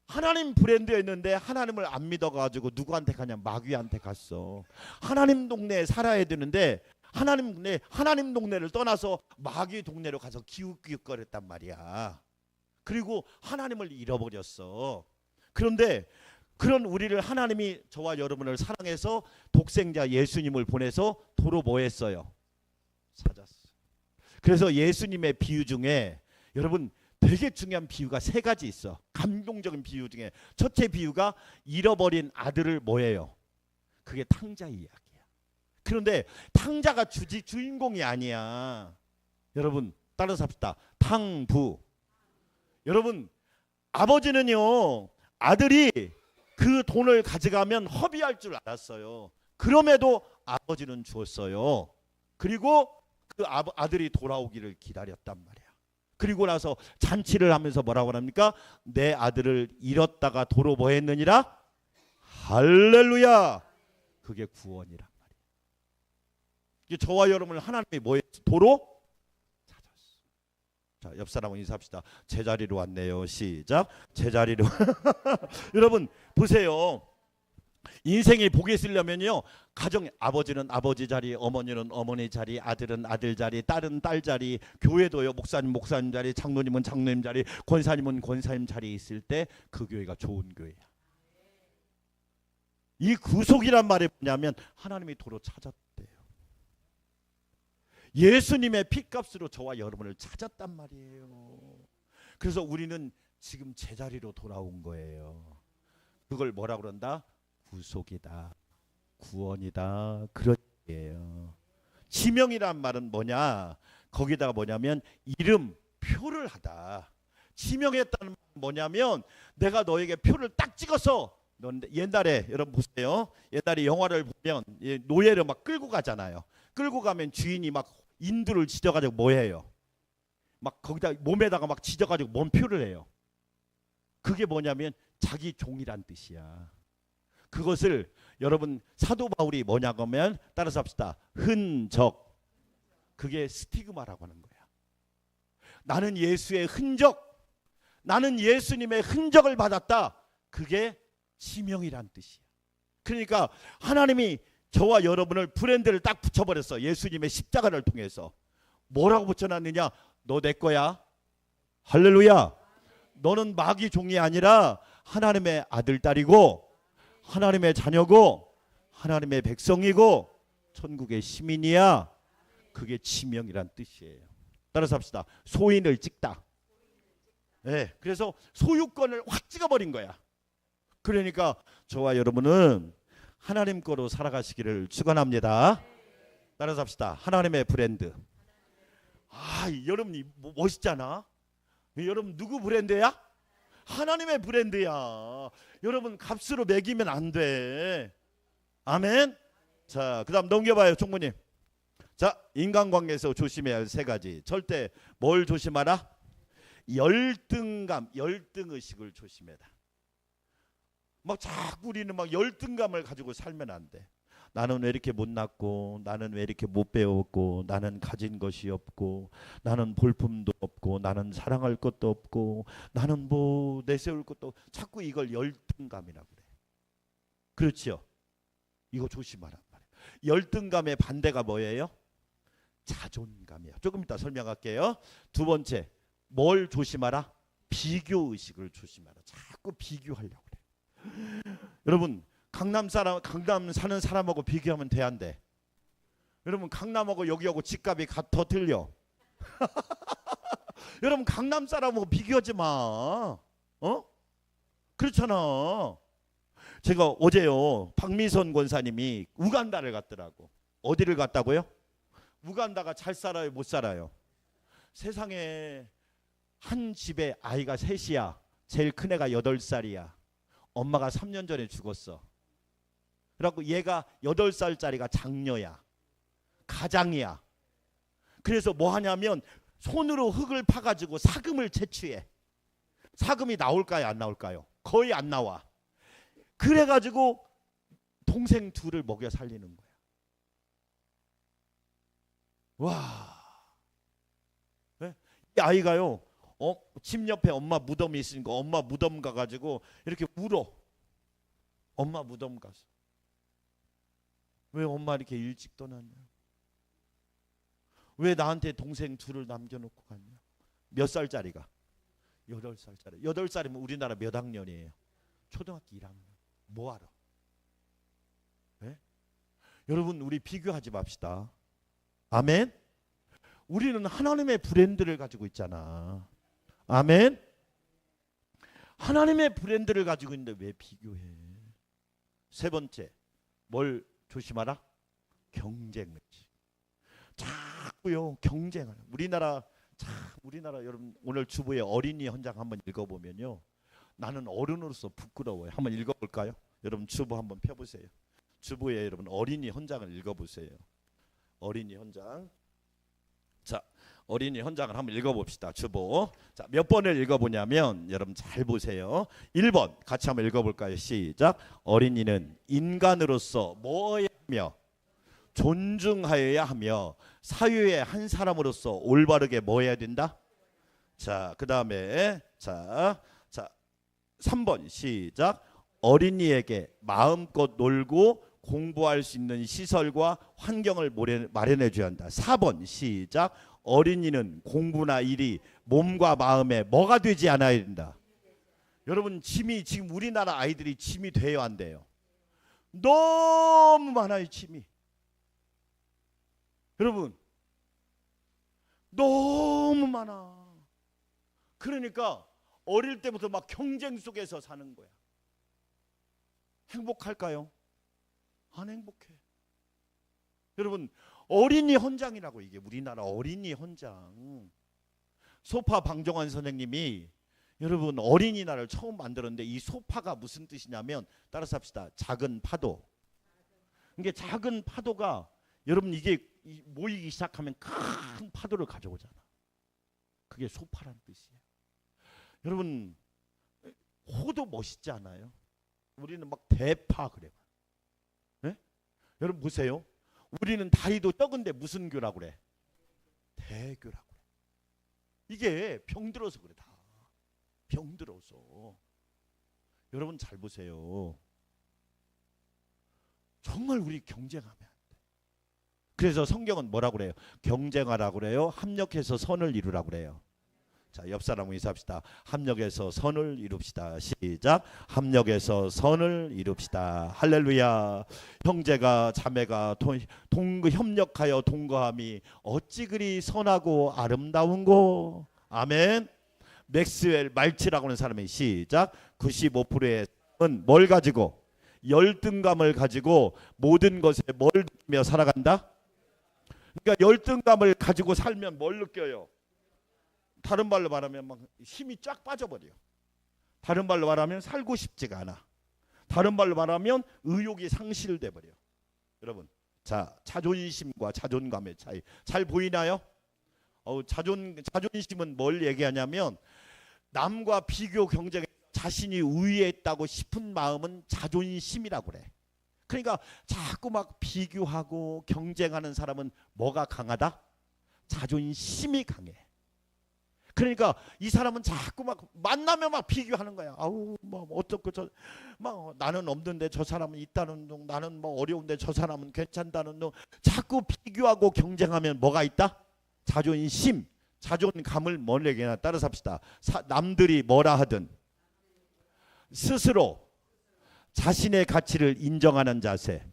하나님 브랜드였는데 하나님을 안 믿어가지고 누구한테 가냐? 마귀한테 갔어. 하나님 동네에 살아야 되는데 하나님 동네를 떠나서 마귀 동네로 가서 기웃기웃거렸단 말이야. 그리고 하나님을 잃어버렸어. 그런데 그런 우리를 하나님이 저와 여러분을 사랑해서 독생자 예수님을 보내서 도로 뭐 했어요? 찾았어. 그래서 예수님의 비유 중에 여러분 되게 중요한 비유가 세 가지 있어. 감동적인 비유 중에 첫째 비유가 잃어버린 아들을 뭐예요? 그게 탕자 이야기야. 그런데 탕자가 주인공이 아니야. 여러분 따라서 합시다. 탕부. 여러분 아버지는요 아들이 그 돈을 가져가면 허비할 줄 알았어요. 그럼에도 아버지는 주었어요. 그리고 그 아들이 돌아오기를 기다렸단 말이야. 그리고 나서 잔치를 하면서 뭐라고 합니까? 내 아들을 잃었다가 도로 뭐 했느니라? 할렐루야. 그게 구원이란 말이야. 이게 저와 여러분을 하나님이 뭐 했지? 도로 찾았어. 자, 옆 사람하고 인사합시다. 제자리로 왔네요. 시작. 제자리로. 여러분 보세요. 인생이 복이 있으려면요 가정 아버지는 아버지 자리, 어머니는 어머니 자리, 아들은 아들 자리, 딸은 딸 자리, 교회도요 목사님 목사님 자리, 장로님은 장로님 자리, 권사님은 권사님 자리 있을 때 그 교회가 좋은 교회야. 이 구속이란 말이 뭐냐면 하나님이 도로 찾았대요. 예수님의 피값으로 저와 여러분을 찾았단 말이에요. 그래서 우리는 지금 제자리로 돌아온 거예요. 그걸 뭐라 그런다? 구속이다. 구원이다. 그런 얘기예요. 지명이란 말은 뭐냐? 거기다가 뭐냐면 이름표를 하다. 지명했다는 말은 뭐냐면 내가 너에게 표를 딱 찍어서, 옛날에 여러분 보세요. 옛날에 영화를 보면 노예를 막 끌고 가잖아요. 끌고 가면 주인이 막 인두를 지져가지고 뭐 해요? 막 거기다 몸에다가 막 지져가지고 몸표를 해요. 그게 뭐냐면 자기 종이란 뜻이야. 그것을 여러분 사도 바울이 뭐냐고 하면 따라서 합시다. 흔적. 그게 스티그마라고 하는 거야. 나는 예수의 흔적, 나는 예수님의 흔적을 받았다. 그게 지명이란 뜻이야. 그러니까 하나님이 저와 여러분을 브랜드를 딱 붙여버렸어. 예수님의 십자가를 통해서. 뭐라고 붙여놨느냐? 너 내 거야. 할렐루야. 너는 마귀 종이 아니라 하나님의 아들 딸이고 하나님의 자녀고 하나님의 백성이고 천국의 시민이야. 그게 지명이란 뜻이에요. 따라서 합시다. 소인을 찍다. 네, 그래서 소유권을 확 찍어버린 거야. 그러니까 저와 여러분은 하나님 거로 살아가시기를 축원합니다. 따라서 합시다. 하나님의 브랜드. 여러분이 멋있잖아. 여러분 누구 브랜드야? 하나님의 브랜드야. 여러분 값으로 매기면 안 돼. 아멘. 자, 그다음 넘겨봐요, 총무님. 자, 인간관계에서 조심해야 할 세 가지. 절대 뭘 조심하라? 열등감, 열등의식을 조심해라. 막 자꾸 우리는 막 열등감을 가지고 살면 안 돼. 나는 왜 이렇게 못났고, 나는 왜 이렇게 못 배웠고, 나는 가진 것이 없고, 나는 볼품도 없고, 나는 사랑할 것도 없고, 나는 뭐 내세울 것도, 자꾸 이걸 열등감이라고 그래. 그렇죠? 이거 조심하란 말이에요. 열등감의 반대가 뭐예요? 자존감이야. 조금 이따 설명할게요. 두 번째, 뭘 조심하라? 비교의식을 조심하라. 자꾸 비교하려고 그래. 여러분 강남 사는 사람하고 비교하면 돼, 안 돼? 여러분 강남하고 여기하고 집값이 더 틀려. 여러분 강남 사람하고 비교하지 마. 그렇잖아. 제가 어제요, 박미선 권사님이 우간다를 갔더라고. 어디를 갔다고요? 우간다가 잘 살아요, 못 살아요? 세상에 한 집에 아이가 셋이야. 제일 큰 애가 8살이야. 엄마가 3년 전에 죽었어. 그래갖고 얘가 8살짜리가 장녀야. 가장이야. 그래서 뭐 하냐면 손으로 흙을 파가지고 사금을 채취해. 사금이 나올까요, 안 나올까요? 거의 안 나와. 그래가지고 동생 둘을 먹여 살리는 거야. 와. 네? 이 아이가요, 집 옆에 엄마 무덤이 있으니까 엄마 무덤 가가지고 이렇게 울어. 엄마 무덤 가서. 왜 엄마 이렇게 일찍 떠났냐? 왜 나한테 동생 둘을 남겨놓고 갔냐? 몇 살짜리가? 8살짜리. 8살이면 우리나라 몇 학년이에요? 초등학교 1학년. 뭐하러? 네? 여러분 우리 비교하지 맙시다. 아멘. 우리는 하나님의 브랜드를 가지고 있잖아. 아멘. 하나님의 브랜드를 가지고 있는데 왜 비교해? 세 번째, 뭘 조심하라? 경쟁의식. 자꾸요 경쟁하는. 우리나라 여러분 오늘 주보에 어린이 헌장 한번 읽어보면요, 나는 어른으로서 부끄러워요. 한번 읽어볼까요? 여러분 주보 한번 펴보세요. 주보에 여러분 어린이 헌장을 읽어보세요. 어린이 헌장. 자, 어린이 헌장을 한번 읽어봅시다. 주보. 자, 몇 번을 읽어보냐면 여러분 잘 보세요. 1번 같이 한번 읽어볼까요? 시작. 어린이는 인간으로서 뭐해야 하며 존중하여야 하며 사회의 한 사람으로서 올바르게 뭐 해야 된다? 자, 그 다음에 자 3번 시작. 어린이에게 마음껏 놀고 공부할 수 있는 시설과 환경을 마련해 줘야 한다. 4번 시작. 어린이는 공부나 일이 몸과 마음에 뭐가 되지 않아야 된다. 여러분 짐이 지금 우리나라 아이들이 짐이 돼요, 안 돼요? 너무 많아요, 짐이. 여러분 너무 많아. 그러니까 어릴 때부터 막 경쟁 속에서 사는 거야. 행복할까요? 안 행복해. 여러분 어린이 헌장이라고, 이게 우리나라 어린이 헌장. 소파 방정환 선생님이 여러분 어린이날을 처음 만들었는데 이 소파가 무슨 뜻이냐면, 따라서 합시다. 작은 파도. 이게 작은 파도가 여러분 이게 모이기 시작하면 큰 파도를 가져오잖아. 그게 소파란 뜻이에요. 여러분 호도 멋있지 않아요? 우리는 막 대파 그래. 네? 여러분 보세요. 우리는 다리도 적은데 무슨 교라고 그래? 대교라고 그래. 이게 병들어서 그래. 다 병들어서. 여러분 잘 보세요. 정말 우리 경쟁하면 안 돼. 그래서 성경은 뭐라고 그래요? 경쟁하라고 그래요? 합력해서 선을 이루라고 그래요. 자, 옆 사람과 인사합시다. 합력해서 선을 이룹시다. 시작. 합력해서 선을 이룹시다. 할렐루야. 형제가 자매가 협력하여 동거함이 어찌 그리 선하고 아름다운고. 아멘. 맥스웰 말치라고 하는 사람이 시작. 95%의 사람은 뭘 가지고? 열등감을 가지고 모든 것에 뭘 느끼며 살아간다? 그러니까 열등감을 가지고 살면 뭘 느껴요? 다른 말로 말하면 막 힘이 쫙 빠져버려. 다른 말로 말하면 살고 싶지가 않아. 다른 말로 말하면 의욕이 상실돼 버려. 여러분, 자, 자존심과 자존감의 차이 잘 보이나요? 자존심은 뭘 얘기하냐면 남과 비교 경쟁에 자신이 우위에 있다고 싶은 마음은 자존심이라고 그래. 그러니까 자꾸 막 비교하고 경쟁하는 사람은 뭐가 강하다? 자존심이 강해. 그러니까 이 사람은 자꾸 막 만나면 막 비교하는 거야. 아우 뭐 어떻고 막 나는 없는데 저 사람은 있다는 둥, 나는 뭐 어려운데 저 사람은 괜찮다는 둥. 자꾸 비교하고 경쟁하면 뭐가 있다? 자존심, 자존감을 뭐래게나 따라서 합시다. 남들이 뭐라 하든 스스로 자신의 가치를 인정하는 자세.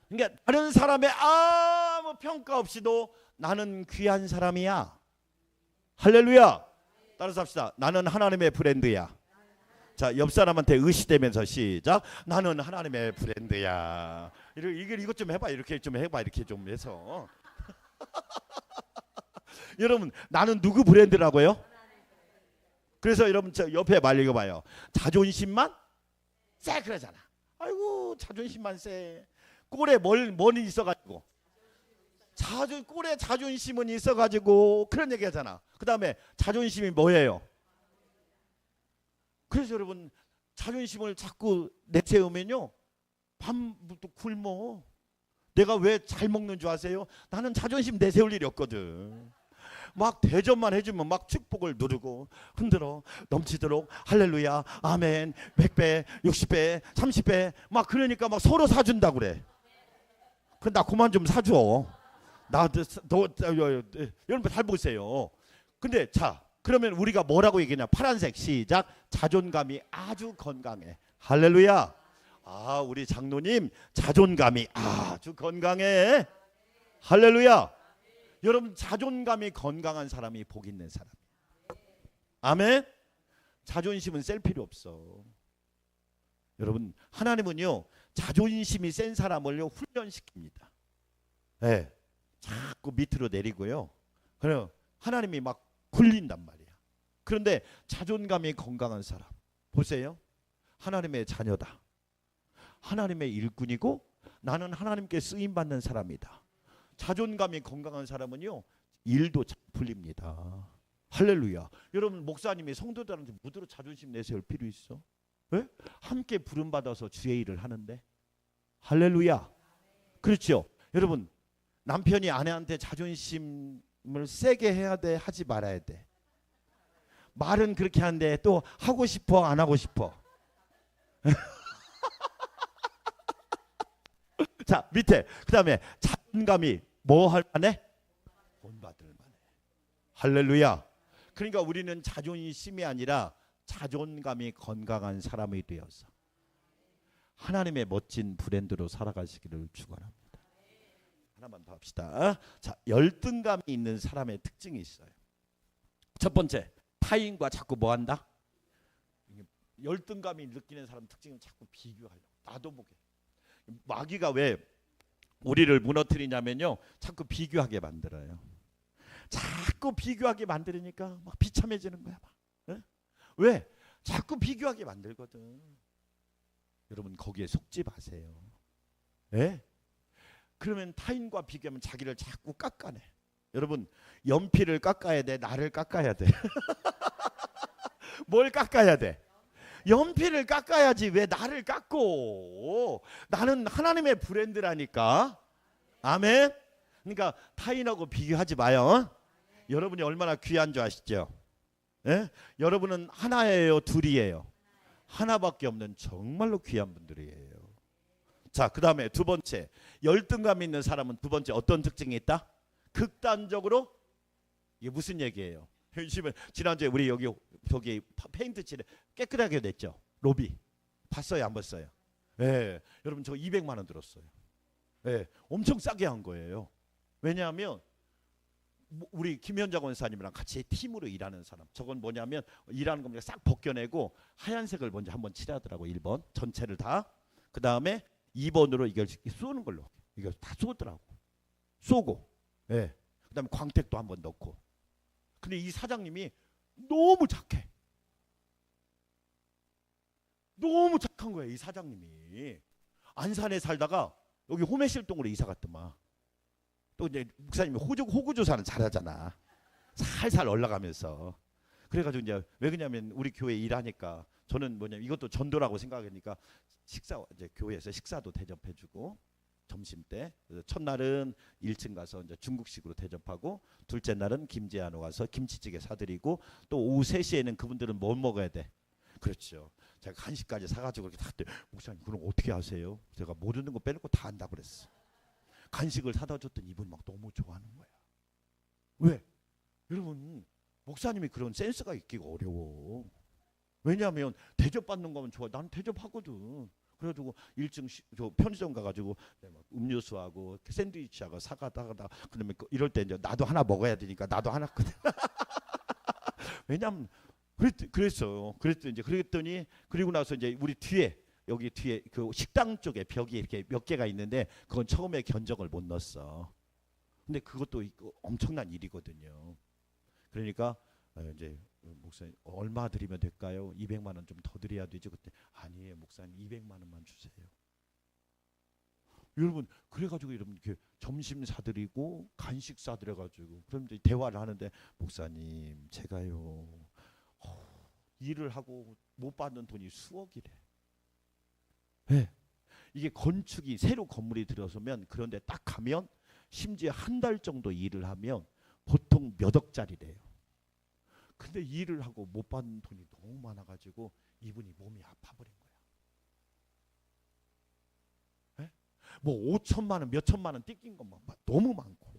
그러니까 다른 사람의 아무 평가 없이도 나는 귀한 사람이야. 할렐루야. 따라서 합시다. 나는 하나님의 브랜드야. 자, 옆 사람한테 의시되면서 시작. 나는 하나님의 브랜드야. 이것 좀 해봐. 이렇게 좀 해봐. 이렇게 좀 해서. 여러분, 나는 누구 브랜드라고요? 그래서 여러분 저 옆에 말 읽어봐요. 자존심만 쎄 그러잖아. 아이고 자존심만 쎄. 꼴에 뭐는 있어가지고. 꼴에 자존심은 있어가지고 그런 얘기하잖아. 그 다음에 자존심이 뭐예요? 그래서 여러분 자존심을 자꾸 내세우면요 밤부터 굶어. 내가 왜 잘 먹는 줄 아세요? 나는 자존심 내세울 일이 없거든. 막 대접만 해주면 막 축복을 누르고 흔들어 넘치도록 할렐루야 아멘 100배 60배 30배 막 그러니까 막 서로 사준다고 그래. 그럼 나 그만 좀 사줘. 여러분 잘 보세요. 근데 자 그러면 우리가 뭐라고 얘기하냐? 파란색 시작. 자존감이 아주 건강해. 할렐루야. 아 우리 장로님 자존감이 아주 건강해. 할렐루야. 여러분 자존감이 건강한 사람이 복 있는 사람. 아멘. 자존심은 셀 필요 없어. 여러분 하나님은요 자존심이 센 사람을요 훈련시킵니다. 네. 자꾸 밑으로 내리고요. 그래요. 하나님이 막 굴린단 말이야. 그런데 자존감이 건강한 사람 보세요. 하나님의 자녀다. 하나님의 일꾼이고 나는 하나님께 쓰임 받는 사람이다. 자존감이 건강한 사람은요 일도 잘 풀립니다. 할렐루야. 여러분 목사님이 성도들한테 무드로 자존심 내세울 필요 있어? 왜? 함께 부름 받아서 주의 일을 하는데. 할렐루야. 그렇죠. 여러분 남편이 아내한테 자존심을 세게 해야 돼? 하지 말아야 돼? 말은 그렇게 하는데 또 하고 싶어? 안 하고 싶어? 자 밑에 그 다음에 자존감이 뭐 할 만해? 본받을 만해. 할렐루야. 그러니까 우리는 자존심이 아니라 자존감이 건강한 사람이 되어서 하나님의 멋진 브랜드로 살아가시기를 축원합니다. 하나만 더 합시다. 자, 열등감이 있는 사람의 특징이 있어요. 첫 번째, 타인과 자꾸 뭐 한다? 열등감이 느끼는 사람 특징은 자꾸 비교하려고. 나도 보게. 마귀가 왜 우리를 무너뜨리냐면요, 자꾸 비교하게 만들어요. 자꾸 비교하게 만들으니까 막 비참해지는 거야. 막. 예? 왜? 자꾸 비교하게 만들거든. 여러분 거기에 속지 마세요. 예? 그러면 타인과 비교하면 자기를 자꾸 깎아내. 여러분 연필을 깎아야 돼, 나를 깎아야 돼? 뭘 깎아야 돼? 연필을 깎아야지. 왜 나를 깎고? 나는 하나님의 브랜드라니까. 아멘. 그러니까 타인하고 비교하지 마요. 여러분이 얼마나 귀한 줄 아시죠? 예? 여러분은 하나예요, 둘이에요? 하나밖에 없는 정말로 귀한 분들이에요. 자, 그 다음에 두 번째, 열등감 있는 사람은 두 번째 어떤 특징이 있다? 극단적으로. 이게 무슨 얘기예요? 지난주에 우리 여기 저기 페인트 칠을 깨끗하게 냈죠. 로비 봤어요, 안 봤어요? 예, 여러분 저 200만 원 들었어요. 예, 엄청 싸게 한 거예요. 왜냐하면 우리 김현장 원사님이랑 같이 팀으로 일하는 사람. 저건 뭐냐면 일하는 겁니다. 싹 벗겨내고 하얀색을 먼저 한번 칠하더라고. 1번 전체를 다. 그 다음에 2번으로 이걸 쏘는 걸로. 이걸 다 쏘더라고. 쏘고. 예. 그 다음에 광택도 한번 넣고. 근데 이 사장님이 너무 착해. 너무 착한 거예요, 이 사장님이. 안산에 살다가 여기 호매실동으로 이사 갔더만. 또 이제 목사님이 호구 조사는 잘하잖아. 살살 올라가면서. 그래가지고 이제 왜 그러냐면 우리 교회 일하니까 저는 뭐냐면 이것도 전도라고 생각하니까 식사 이제 교회에서 식사도 대접해주고 점심 때. 그래서 첫날은 1층 가서 이제 중국식으로 대접하고 둘째 날은 김제한호 가서 김치찌개 사드리고 또 오후 3시에는 그분들은 뭘 먹어야 돼? 그렇죠. 제가 간식까지 사가지고 이렇게 다 목사님 그럼 어떻게 하세요? 제가 모르는 거 빼놓고 다 한다 그랬어. 간식을 사다 줬더니 이분 막 너무 좋아하는 거야. 왜? 여러분 목사님이 그런 센스가 있기가 어려워. 왜냐하면 대접받는 거면 좋아. 난 대접하거든. 그래가지고 1층 저 편의점 가가지고 음료수하고 샌드위치하고 사가다가 그다음에 이럴 때 이제 나도 하나 먹어야 되니까 나도 하나 왜냐면 그랬어요. 그랬더니 그리고 나서 이제 우리 뒤에 여기 뒤에 그 식당 쪽에 벽이 이렇게 몇 개가 있는데 그건 처음에 견적을 못 넣었어. 근데 그것도 엄청난 일이거든요. 그러니까 이제 목사님 얼마 드리면 될까요? 200만 원 좀 더 드려야 되죠. 그때 아니에요 목사님 200만 원만 주세요. 여러분 그래가지고 여러분 이렇게 점심 사드리고 간식 사드려가지고 그럼 이제 대화를 하는데 목사님 제가요 일을 하고 못 받는 돈이 수억이래. 네. 이게 건축이 새로 건물이 들어서면 그런데 딱 가면 심지어 한 달 정도 일을 하면 보통 몇 억짜리래요. 근데 일을 하고 못 받는 돈이 너무 많아가지고 이분이 몸이 아파버린 거야. 네? 뭐 5천만 원, 몇 천만 원 뜯긴 것만 너무 많고.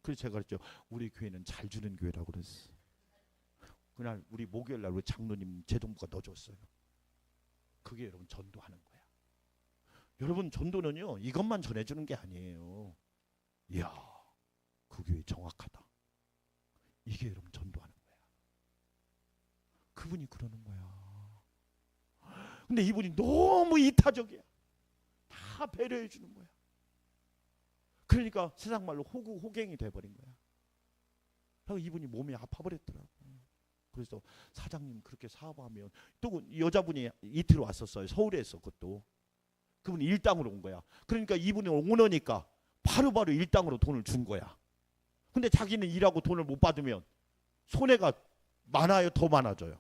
그래서 제가 그랬죠. 우리 교회는 잘 주는 교회라고 그랬어. 그날 우리 목요일날 우리 장로님 재동부가 넣어줬어요. 그게 여러분 전도하는 거야. 여러분 전도는요 이것만 전해주는 게 아니에요. 이야 그 교회 정확하다. 이게 여러분 전도하는 거야. 그분이 그러는 거야. 근데 이분이 너무 이타적이야. 다 배려해 주는 거야. 그러니까 세상 말로 호갱이 돼버린 거야. 그래서 이분이 몸이 아파버렸더라고. 그래서 사장님 그렇게 사업하면 또 여자분이 이틀 왔었어요. 서울에서 그것도. 그분이 일당으로 온 거야. 그러니까 이분이 오너니까 바로바로 일당으로 돈을 준 거야. 근데 자기는 일하고 돈을 못 받으면 손해가 많아요? 더 많아져요?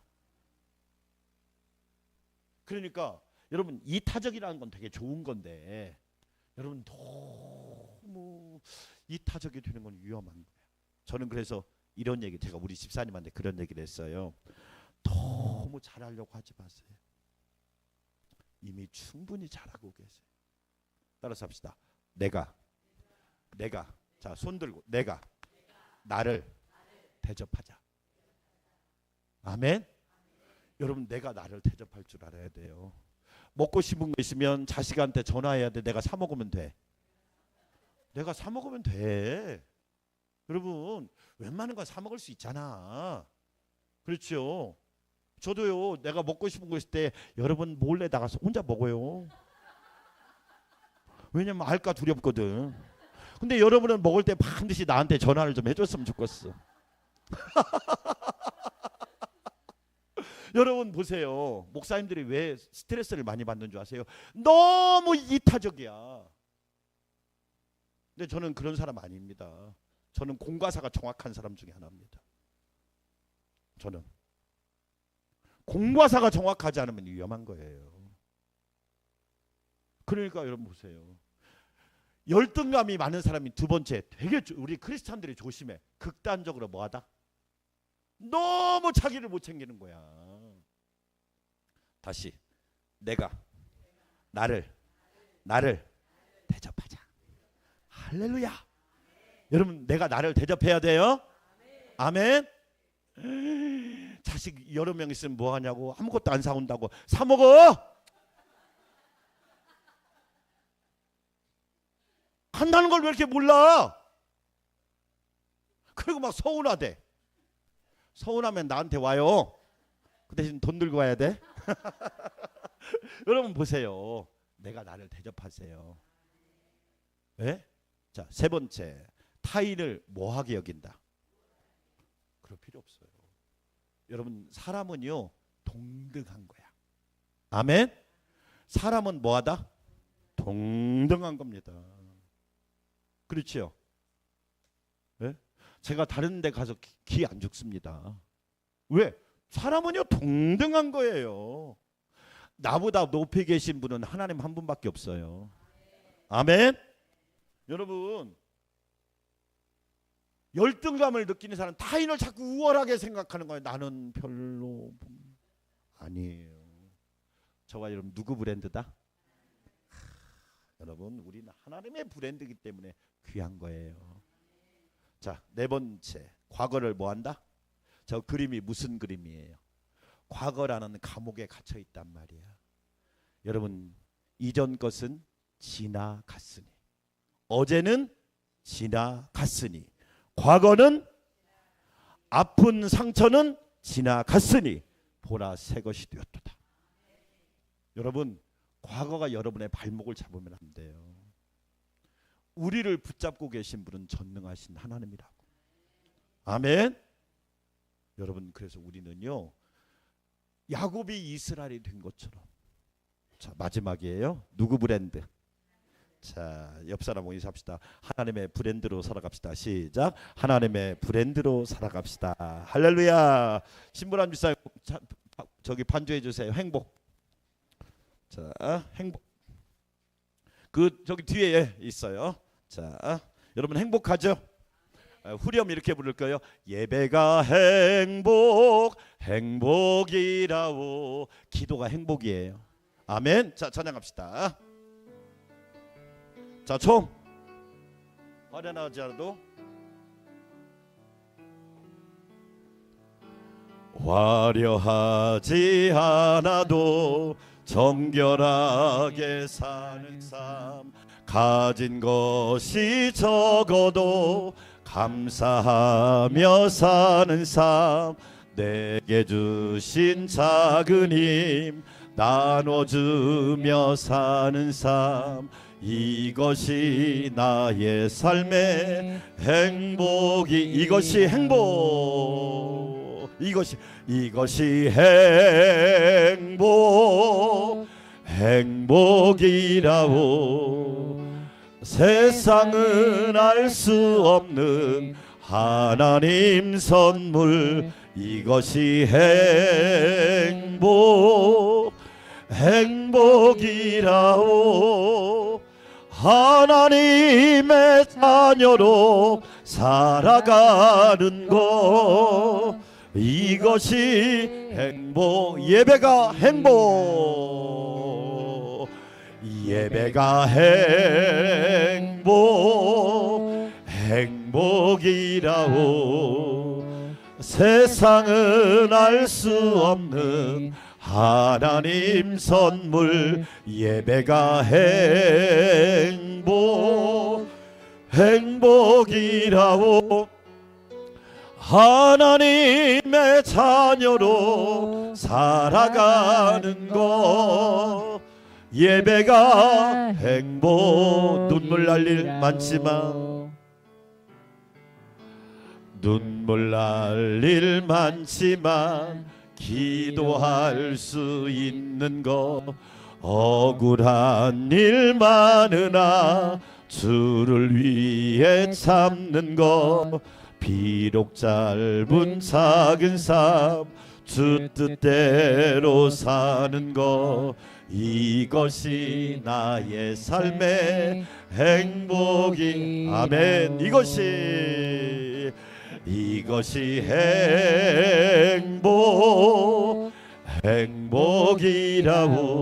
그러니까 여러분 이타적이라는 건 되게 좋은 건데 여러분 너무 이타적이 되는 건 위험한 거예요. 저는 그래서 이런 얘기 제가 우리 집사님한테 그런 얘기를 했어요. 너무 잘하려고 하지 마세요. 이미 충분히 잘하고 계세요. 따라서 합시다. 내가 자 손 들고 내가 나를 대접하자. 아멘. 여러분 내가 나를 대접할 줄 알아야 돼요. 먹고 싶은 거 있으면 자식한테 전화해야 돼. 내가 사 먹으면 돼. 내가 사 먹으면 돼. 여러분 웬만한 거 사 먹을 수 있잖아. 그렇죠. 저도요 내가 먹고 싶은 거 있을 때 여러분 몰래 나가서 혼자 먹어요. 왜냐면 알까 두렵거든. 근데 여러분은 먹을 때 반드시 나한테 전화를 좀 해줬으면 좋겠어. 여러분 보세요. 목사님들이 왜 스트레스를 많이 받는 줄 아세요? 너무 이타적이야. 근데 저는 그런 사람 아닙니다. 저는 공과사가 정확한 사람 중에 하나입니다. 저는 공과사가 정확하지 않으면 위험한 거예요. 그러니까 여러분 보세요. 열등감이 많은 사람이 두 번째, 되게 우리 크리스찬들이 조심해. 극단적으로 뭐하다? 너무 자기를 못 챙기는 거야. 다시 내가 나를 대접하자. 할렐루야. 여러분 내가 나를 대접해야 돼요. 아멘. 자식 여러 명 있으면 뭐 하냐고. 아무것도 안 사온다고. 사 먹어. 한다는 걸 왜 이렇게 몰라? 그리고 막 서운하대. 서운하면 나한테 와요. 그 대신 돈 들고 와야 돼. 여러분 보세요. 내가 나를 대접하세요. 네? 자, 세 번째, 타인을 뭐하게 여긴다. 그럴 필요 없어요. 여러분 사람은요 동등한 거야. 아멘. 사람은 뭐하다? 동등한 겁니다. 그렇지요? 네? 제가 다른 데 가서 기 안 죽습니다. 왜? 사람은요 동등한 거예요. 나보다 높이 계신 분은 하나님 한 분밖에 없어요. 아멘. 여러분 열등감을 느끼는 사람, 타인을 자꾸 우월하게 생각하는 거예요. 나는 별로 아니에요. 저와 여러분 누구 브랜드다? 여러분 우리는 하나님의 브랜드이기 때문에 귀한 거예요. 자, 네 번째, 과거를 뭐한다? 저 그림이 무슨 그림이에요? 과거라는 감옥에 갇혀 있단 말이야. 여러분 이전 것은 지나갔으니, 어제는 지나갔으니, 과거는 아픈 상처는 지나갔으니 보라 새 것이 되었도다. 여러분 과거가 여러분의 발목을 잡으면 안 돼요. 우리를 붙잡고 계신 분은 전능하신 하나님이라고. 아멘. 여러분 그래서 우리는요 야곱이 이스라엘이 된 것처럼. 자, 마지막이에요. 누구 브랜드? 자, 옆 사람 인사합시다. 하나님의 브랜드로 살아갑시다. 시작. 하나님의 브랜드로 살아갑시다. 할렐루야. 신부람 집사님 저기 반주해 주세요. 행복. 자, 행복. 그 저기 뒤에 있어요. 자, 여러분 행복하죠? 후렴 이렇게 부를 거예요. 예배가 행복이라오. 기도가 행복이에요. 아멘. 자, 찬양합시다. 자, 총 화려하지 않아도 화려하지 않아도 정결하게 사는 삶, 가진 것이 적어도 감사하며 사는 삶, 내게 주신 작은 힘 나눠주며 사는 삶, 이것이 나의 삶의 행복이, 이것이 행복, 이것이 행복이라오. 세상은 알 수 없는 하나님 선물, 이것이 행복이라오. 하나님의 자녀로 살아가는 것, 이것이 행복. 예배가 행복, 예배가 행복이라오. 세상은 알 수 없는 하나님 선물, 예배가 행복이라오. 하나님의 자녀로 살아가는 것, 예배가 행복. 눈물 날 일 많지만 눈물 날 일 많지만 기도할 수 있는 것 억울한 일 많으나 주를 위해 참는 것 비록 짧은 작은 삶 주 뜻대로 사는 것 이것이 나의 삶의 행복이 아멘. 이것이 행복이라고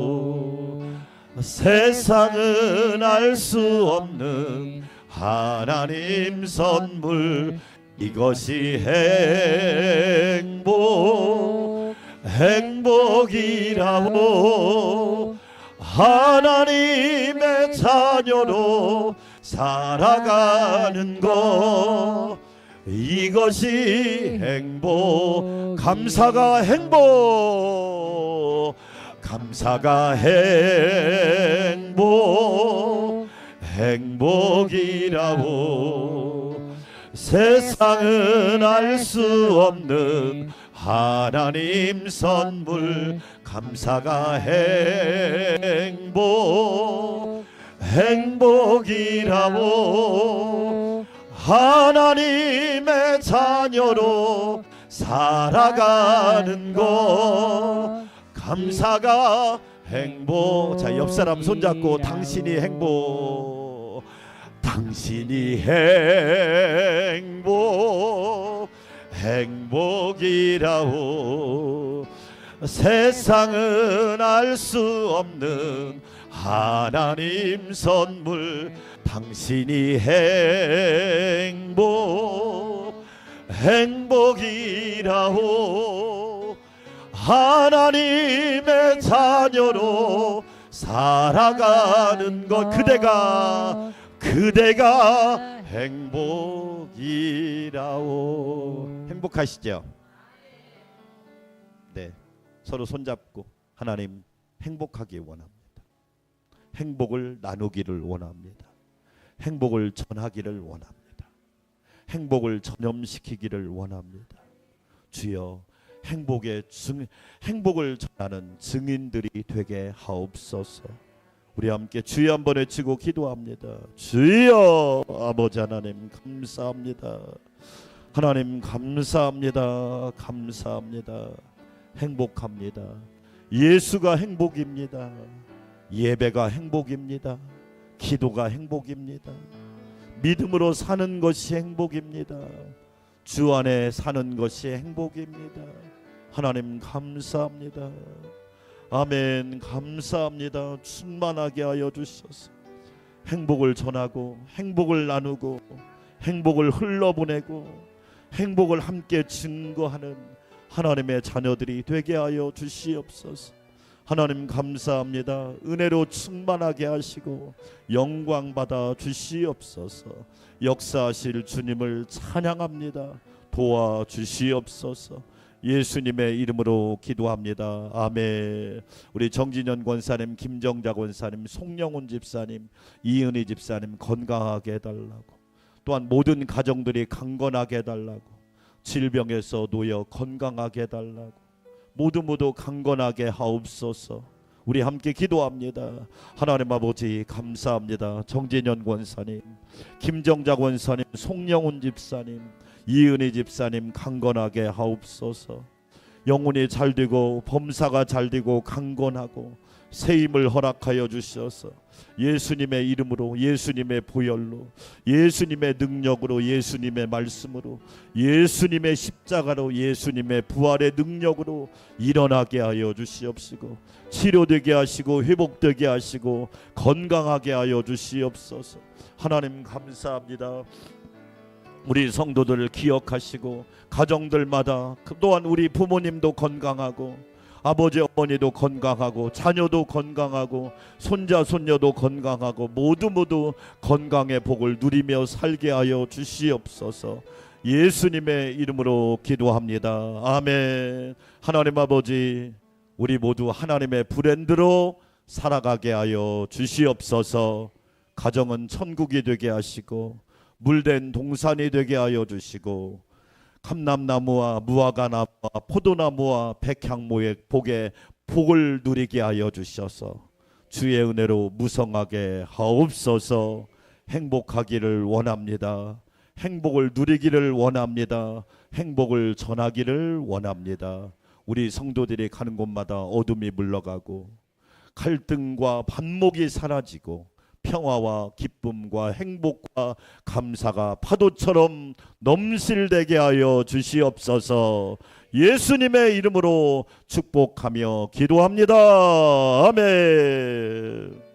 세상은 알 수 없는 하나님 선물 이것이 행복이라고 하나님의 자녀로 살아가는 것 이것이 행복. 감사가 행복이라고 세상은 알 수 없는 하나님 선물 감사가 행복이라고 하나님의 자녀로 살아가는 것 감사가 행복. 자, 옆 사람 손잡고 당신이 행복이라고 세상은 알 수 없는 하나님 선물 당신이 행복이라고 하나님의 자녀로 살아가는 것 그대가 행복이라고. 행복하시죠? 네, 서로 손잡고 하나님 행복하기 원합니다. 행복을 나누기를 원합니다. 행복을 전하기를 원합니다. 행복을 전염시키기를 원합니다. 주여 행복을 전하는 증인들이 되게 하옵소서. 우리 함께 주여 한번 외치고 기도합니다. 주여 아버지 하나님 감사합니다. 하나님 감사합니다. 행복합니다. 예수가 행복입니다. 예배가 행복입니다. 기도가 행복입니다. 믿음으로 사는 것이 행복입니다. 주 안에 사는 것이 행복입니다. 하나님 감사합니다. 아멘. 감사합니다. 충만하게 하여 주셔서 행복을 전하고 행복을 나누고 행복을 흘러보내고 행복을 함께 증거하는 하나님의 자녀들이 되게 하여 주시옵소서. 하나님 감사합니다. 은혜로 충만하게 하시고 영광 받아 주시옵소서. 역사하실 주님을 찬양합니다. 도와주시옵소서. 예수님의 이름으로 기도합니다. 아멘. 우리 정진현 권사님, 김정자 권사님, 송영훈 집사님, 이은희 집사님 건강하게 해달라고, 또한 모든 가정들이 강건하게 해달라고, 질병에서 놓여 건강하게 해달라고, 모두 강건하게 하옵소서. 우리 함께 기도합니다. 하나님 아버지 감사합니다. 정진현 권사님, 김정자 권사님, 송영훈 집사님, 이은희 집사님 강건하게 하옵소서. 영혼이 잘되고 범사가 잘되고 강건하고 새 힘을 허락하여 주셔서 예수님의 이름으로, 예수님의 보혈로, 예수님의 능력으로, 예수님의 말씀으로, 예수님의 십자가로, 예수님의 부활의 능력으로 일어나게 하여 주시옵시고, 치료되게 하시고 회복되게 하시고 건강하게 하여 주시옵소서. 하나님 감사합니다. 우리 성도들을 기억하시고 가정들마다, 또한 우리 부모님도 건강하고 아버지 어머니도 건강하고 자녀도 건강하고 손자 손녀도 건강하고 모두 건강의 복을 누리며 살게 하여 주시옵소서. 예수님의 이름으로 기도합니다. 아멘. 하나님 아버지, 우리 모두 하나님의 브랜드로 살아가게 하여 주시옵소서. 가정은 천국이 되게 하시고 물된 동산이 되게 하여 주시고 감람나무와 무화과나무와 포도나무와 백향목의 복에 복을 누리게 하여 주셔서 주의 은혜로 무성하게 하옵소서. 행복하기를 원합니다. 행복을 누리기를 원합니다. 행복을 전하기를 원합니다. 우리 성도들이 가는 곳마다 어둠이 물러가고 갈등과 반목이 사라지고 평화와 기쁨과 행복과 감사가 파도처럼 넘실대게 하여 주시옵소서. 예수님의 이름으로 축복하며 기도합니다. 아멘.